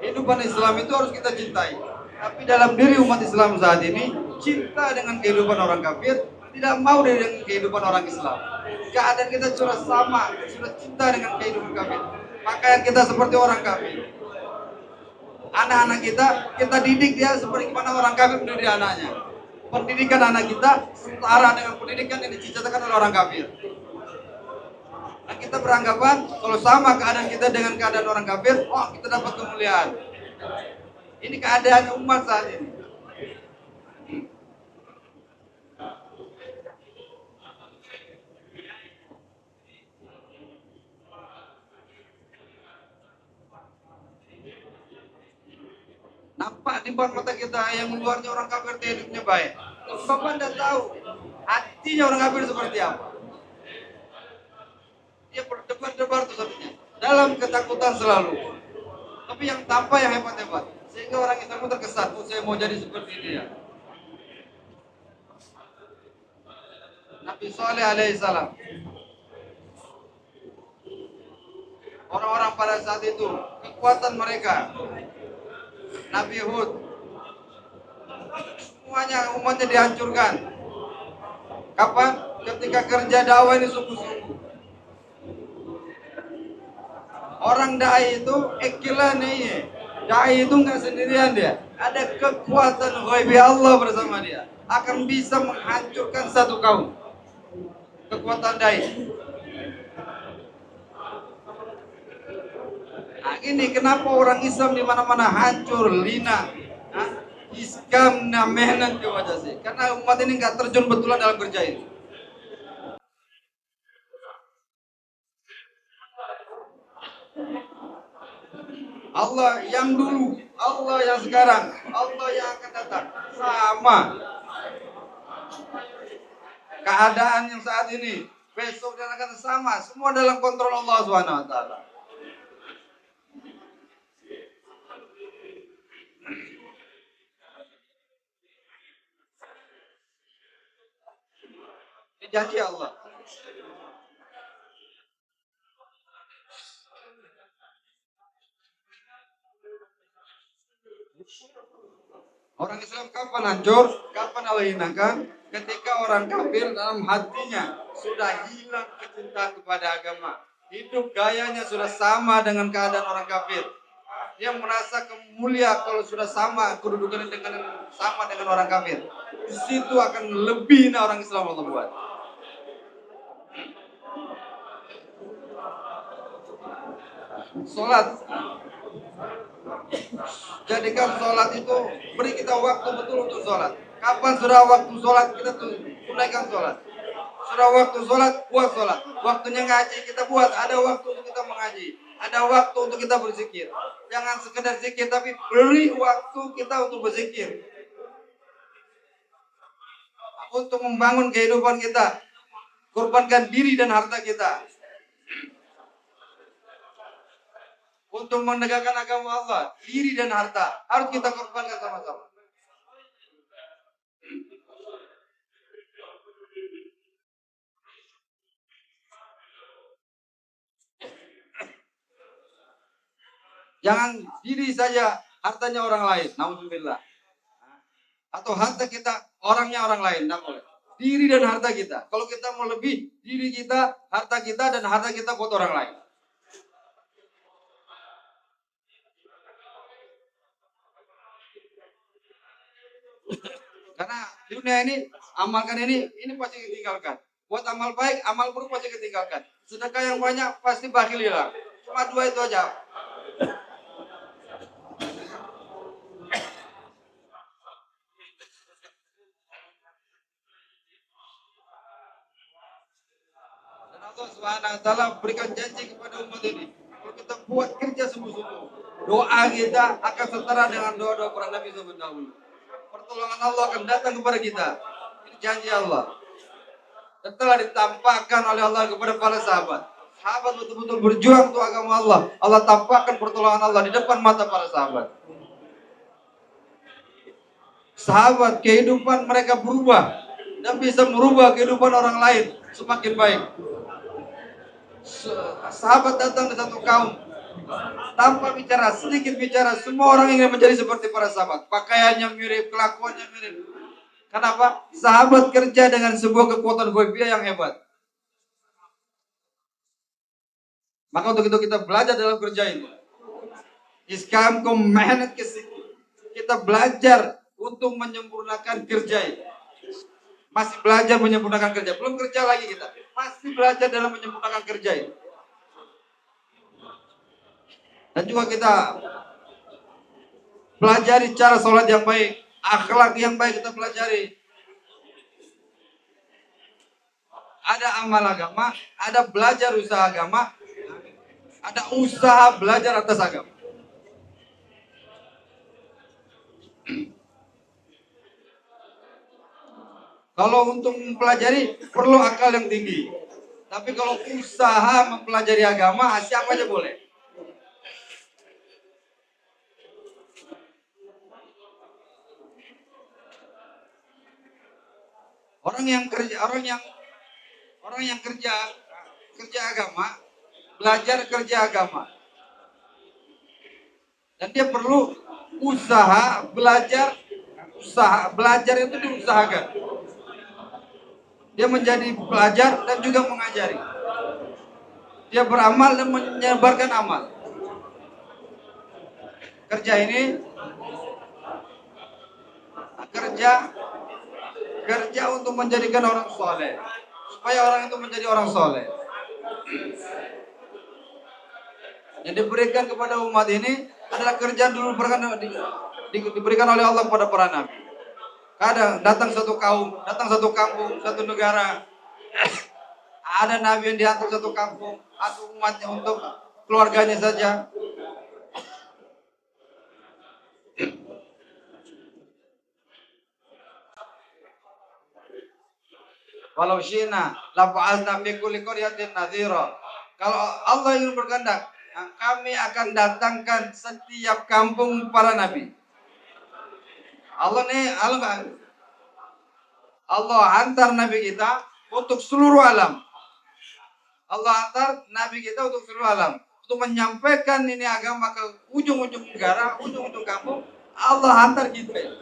Kehidupan Islam itu harus kita cintai. Tapi dalam diri umat Islam saat ini, cinta dengan kehidupan orang kafir, tidak mau dengan kehidupan orang Islam. Keadaan kita sudah sama, sudah cinta dengan kehidupan kafir. Pakaian kita seperti orang kafir. Anak-anak kita didik dia seperti mana orang kafir mendidik anaknya. Pendidikan anak kita setara dengan pendidikan yang diciptakan oleh orang kafir. Nah, kita beranggapan kalau sama keadaan kita dengan keadaan orang kafir, wah kita dapat kemuliaan. Ini keadaan umat saat ini. Nampak di depan mata kita yang luarnya orang kafir hidupnya baik. Bapak tidak tahu hatinya orang kafir seperti apa. Dia berdebar-debar tuh sapinya, dalam ketakutan selalu. Tapi yang tanpa yang hebat-hebat, sehingga orang Islam pun terkesan, oh saya mau jadi seperti dia. Nabi Saleh alaihissalam, orang-orang pada saat itu, kekuatan mereka, Nabi Hud, semuanya umatnya dihancurkan. Kapan? Ketika kerja dakwah ini sungguh-sungguh. Orang dai itu ikilah nih. Dai itu nggak sendirian dia. Ada kekuatan ghaibi Allah bersama dia. Akan bisa menghancurkan satu kaum. Kekuatan dai. Nah, ini kenapa orang Islam di mana-mana hancur, lina, iskam namenan ke wajah sih. Karena umat ini nggak terjun betulan dalam kerja ini. Allah yang dulu, Allah yang sekarang, Allah yang akan datang, sama. Keadaan yang saat ini, besok dan akan sama, semua dalam kontrol Allah Subhanahu wa taala. Ini janji Allah. Orang Islam kapan hancur? Kapan Allah hinakan? Ketika orang kafir dalam hatinya sudah hilang kecintaan kepada agama. Hidup gayanya sudah sama dengan keadaan orang kafir. Dia merasa kemulia kalau sudah sama kedudukannya dengan sama dengan orang kafir. Di situ akan lebih orang Islam Allah buat. Sholat. Jadikan sholat itu, beri kita waktu betul untuk sholat. Kapan sudah waktu sholat, kita tunaikan sholat. Sudah waktu sholat, buat sholat. Waktunya ngaji, kita buat. Ada waktu untuk kita mengaji. Ada waktu untuk kita berzikir. Jangan sekedar zikir, tapi beri waktu kita untuk berzikir. Untuk membangun kehidupan kita. Korbankan diri dan harta kita. Untuk menegakkan agama Allah, diri dan harta harus kita korbankan sama-sama. Jangan diri saja hartanya orang lain. Nauzubillah. Atau harta kita orangnya orang lain. Tidak boleh. Diri dan harta kita. Kalau kita mau lebih, diri kita, harta kita, dan harta kita buat orang lain. Karena di dunia ini, amalkan ini pasti ditinggalkan. Buat amal baik, amal buruk pasti ditinggalkan. Sedekah yang banyak pasti bakil hilang. Cuma dua itu aja. Dan Allah Subhanahu wa taala berikan janji kepada umat ini. Kalau kita buat kerja sungguh-sungguh, doa kita akan setara dengan doa-doa para nabi zaman dahulu. Pertolongan Allah akan datang kepada kita. Ini janji Allah. Dan telah ditampakkan oleh Allah kepada para sahabat. Sahabat betul-betul berjuang untuk agama Allah. Allah tampakkan pertolongan Allah di depan mata para sahabat. Sahabat, kehidupan mereka berubah dan bisa merubah kehidupan orang lain semakin baik. Sahabat datang ke satu kaum tanpa bicara, sedikit bicara, semua orang ingin menjadi seperti para sahabat. Pakaiannya mirip, kelakuannya mirip. Kenapa? Sahabat kerja dengan sebuah kekuatan goibiyah yang hebat. Maka untuk itu kita belajar dalam kerja ini. Iskamkum mehnat kita belajar untuk menyempurnakan kerja ini. Masih belajar menyempurnakan kerja, belum kerja lagi kita. Masih belajar dalam menyempurnakan kerja ini. Dan juga kita pelajari cara sholat yang baik, akhlak yang baik kita pelajari. Ada amal agama, ada belajar usaha agama, ada usaha belajar atas agama. Kalau untuk mempelajari perlu akal yang tinggi. Tapi kalau usaha mempelajari agama, siapa aja boleh. Orang yang kerja agama, belajar kerja agama. Dan dia perlu usaha belajar itu diusahakan. Dia menjadi pelajar dan juga mengajari. Dia beramal dan menyebarkan amal. Kerja ini kerja untuk menjadikan orang soleh, supaya orang itu menjadi orang soleh. Yang diberikan kepada umat ini adalah kerja dulu diberikan oleh Allah kepada para nabi. Kadang datang satu kaum, datang satu kampung, satu negara, ada nabi yang dihantar satu kampung atau umatnya untuk keluarganya saja. Walau syina la fa'alna fi kulli qaryatin nadhira. Kalau Allah ingin berkehendak, kami akan datangkan setiap kampung para nabi. Allah hantar nabi kita untuk seluruh alam. Allah hantar nabi kita untuk seluruh alam, untuk menyampaikan ini agama ke ujung-ujung negara, ujung-ujung kampung. Allah hantar kita.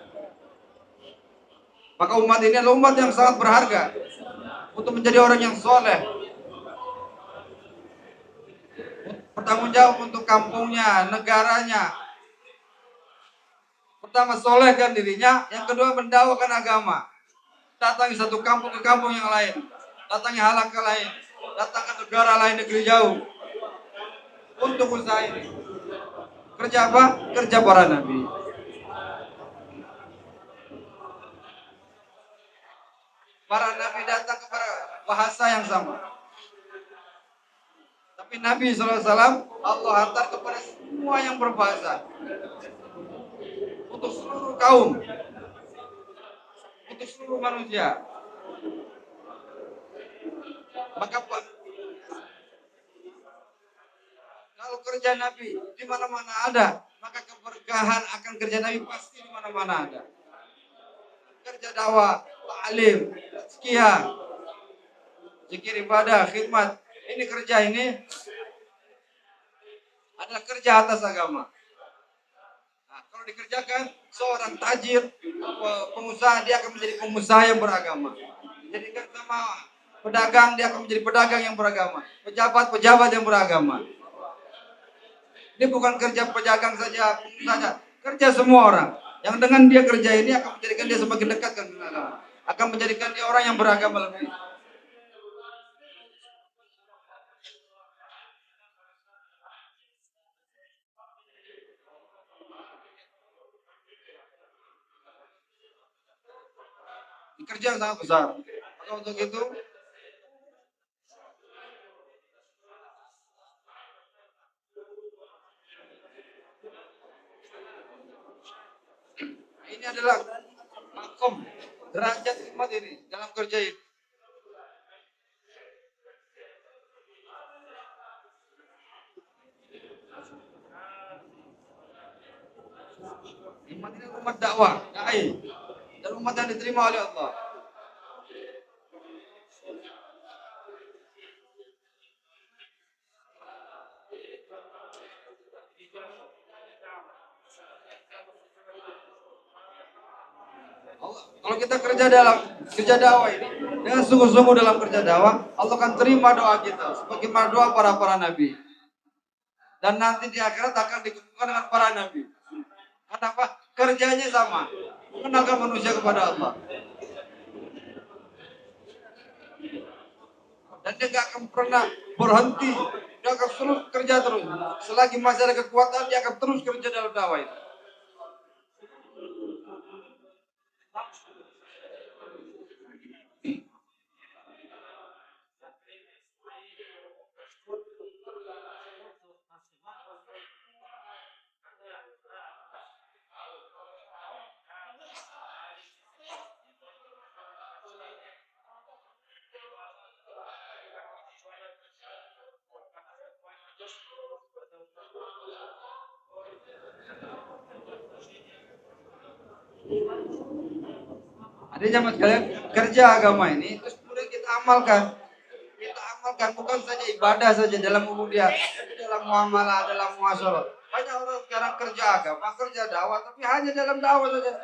Maka umat ini adalah umat yang sangat berharga untuk menjadi orang yang soleh, bertanggung jawab untuk kampungnya, negaranya. Pertama, solehkan dirinya. Yang kedua, mendakwakan agama. Datangi satu kampung ke kampung yang lain, datangi halakah lain, datang ke negara lain, negeri jauh, untuk usaha ini. Kerja apa? Kerja para nabi. Para nabi datang kepada bahasa yang sama. Tapi Nabi SAW Allah hantar kepada semua yang berbahasa, untuk seluruh kaum, untuk seluruh manusia. Maka kalau kerja Nabi di mana-mana ada, maka keberkahan akan kerja Nabi pasti di mana-mana ada. Kerja dakwah, ta'lim, tazkiyah, zikir ibadah, khidmat. Ini kerja ini adalah kerja atas agama. Nah, kalau dikerjakan seorang tajir, pengusaha, dia akan menjadi pengusaha yang beragama. Jadikan sama pedagang, dia akan menjadi pedagang yang beragama. Pejabat yang beragama. Ini bukan kerja pedagang saja, pengusaha, kerja semua orang. Yang dengan dia kerja ini akan menjadikan dia semakin dekat dengan agama. Akan menjadikan dia orang yang beragama lebih. Kerja yang sangat besar. Maka untuk itu ini adalah makom derajat umat ini dalam kerja ini. Umat ini umat dakwah, dai, dan umat yang diterima oleh Allah. Kalau kita kerja dakwah ini dengan sungguh-sungguh dalam kerja dakwah, Allah akan terima doa kita sebagaimana doa para nabi. Dan nanti di akhirat akan dikumpulkan dengan para nabi. Kenapa? Kerjanya sama, mengenalkan manusia kepada Allah. Dan dia gak akan pernah berhenti, dia akan terus kerja terus. Selagi masih ada kekuatan, dia akan terus kerja dalam dakwah itu. Ada zaman sekalian kerja agama ini terus kemudian kita amalkan. Kita amalkan bukan saja ibadah saja dalam dia, dalam muamalah, dalam muasalah. Banyak orang sekarang kerja agama, kerja dakwah, tapi hanya dalam dakwah saja.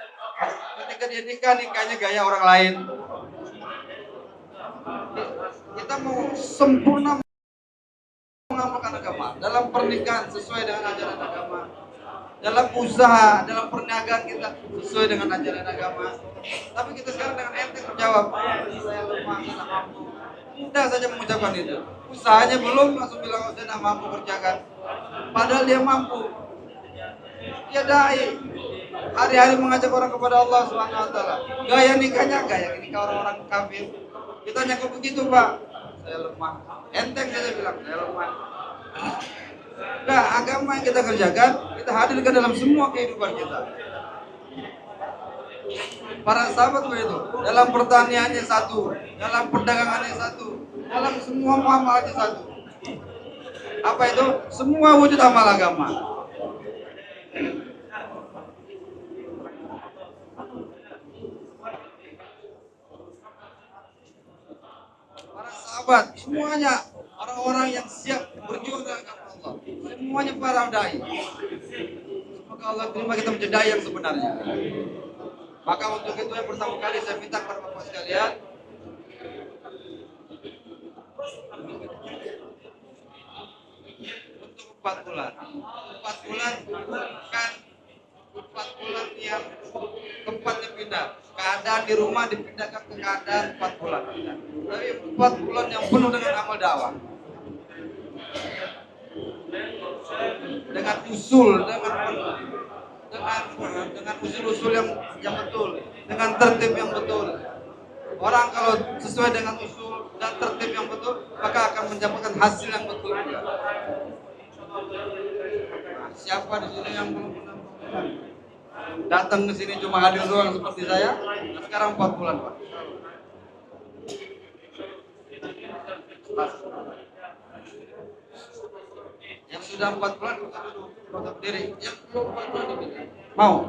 Ketika dia nikahnya gaya orang lain. Kita mau sempurna mengamalkan agama dalam pernikahan sesuai dengan ajaran agama, dalam usaha, dalam perniagaan kita sesuai dengan ajaran agama. Tapi kita sekarang dengan enteng menjawab, saya lemah, saya tak mampu. Mudah saja mengucapkan itu. Usahanya belum langsung bilang saya tidak mampu kerjakan. Padahal dia mampu. Dia dai. Hari-hari mengajak orang kepada Allah Subhanahu wa taala. Gaya nikahnya gaya nikah orang-orang kafir. Kita hanya kok begitu, Pak. Saya lemah. Enteng saja bilang, saya lemah. Nah, agama yang kita kerjakan, kita hadirkan dalam semua kehidupan kita. Para sahabat begitu, dalam pertaniannya satu, dalam perdagangannya satu, dalam semua muamalahnya satu. Apa itu? Semua wujud amal agama. Para sahabat, semuanya orang-orang yang siap berjuang dengan agama Allah. Semuanya para dai. Semoga Allah terima kita menjadi dai yang sebenarnya. Maka untuk itu yang pertama kali saya minta kepada Bapak sekalian, untuk 4 bulan. 4 bulan bukan 4 bulan yang tempatnya pindah. Keadaan di rumah dipindahkan ke keadaan 4 bulan. Tapi 4 bulan yang penuh dengan amal dakwah. Dengan usul, dengan usul-usul yang betul, dengan tertib yang betul. Orang kalau sesuai dengan usul dan tertib yang betul, maka akan mendapatkan hasil yang betul juga. Nah, siapa di sini yang belum datang ke sini cuma hadir doang seperti saya? Nah, sekarang 4 bulan, Pak. Yang sudah 4 bulan foto berdiri, yang belum 4 bulan dipindah. Mau?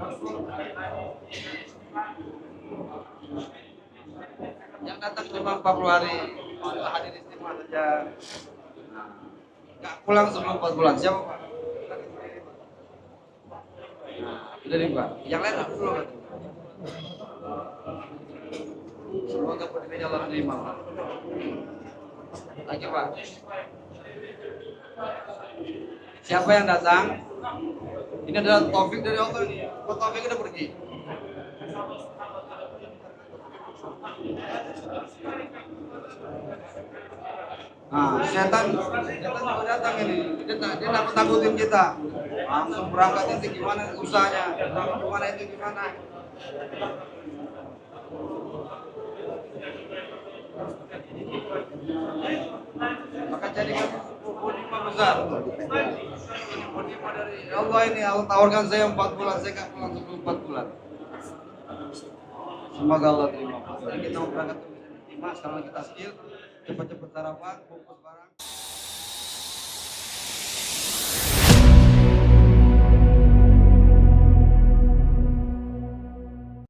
Yang datang cuma 40 hari, hadir istimewa saja. Nggak pulang sebelum 4 bulan. Siapa, Pak? Udah nih Pak, yang lain dulu Pak. Semoga penerima Allah terima Pak. Lagi Pak. Siapa yang datang? Ini adalah taufik dari Allah nih. Kok taufik udah pergi? Nah, setan juga datang ini. Dia takut takutin kita. Langsung berangkat itu gimana usahanya? Gimana itu gimana? Maka jadikan bonima besar. Ini bonima dari Allah ini. Allah tawarkan saya 4 bulan, saya nggak pulang sebelum 4 bulan. Semoga Allah terima. Jadi kita mau berangkat ke Mas, kalau kita skill, cepat-cepat sarapan, bungkus barang.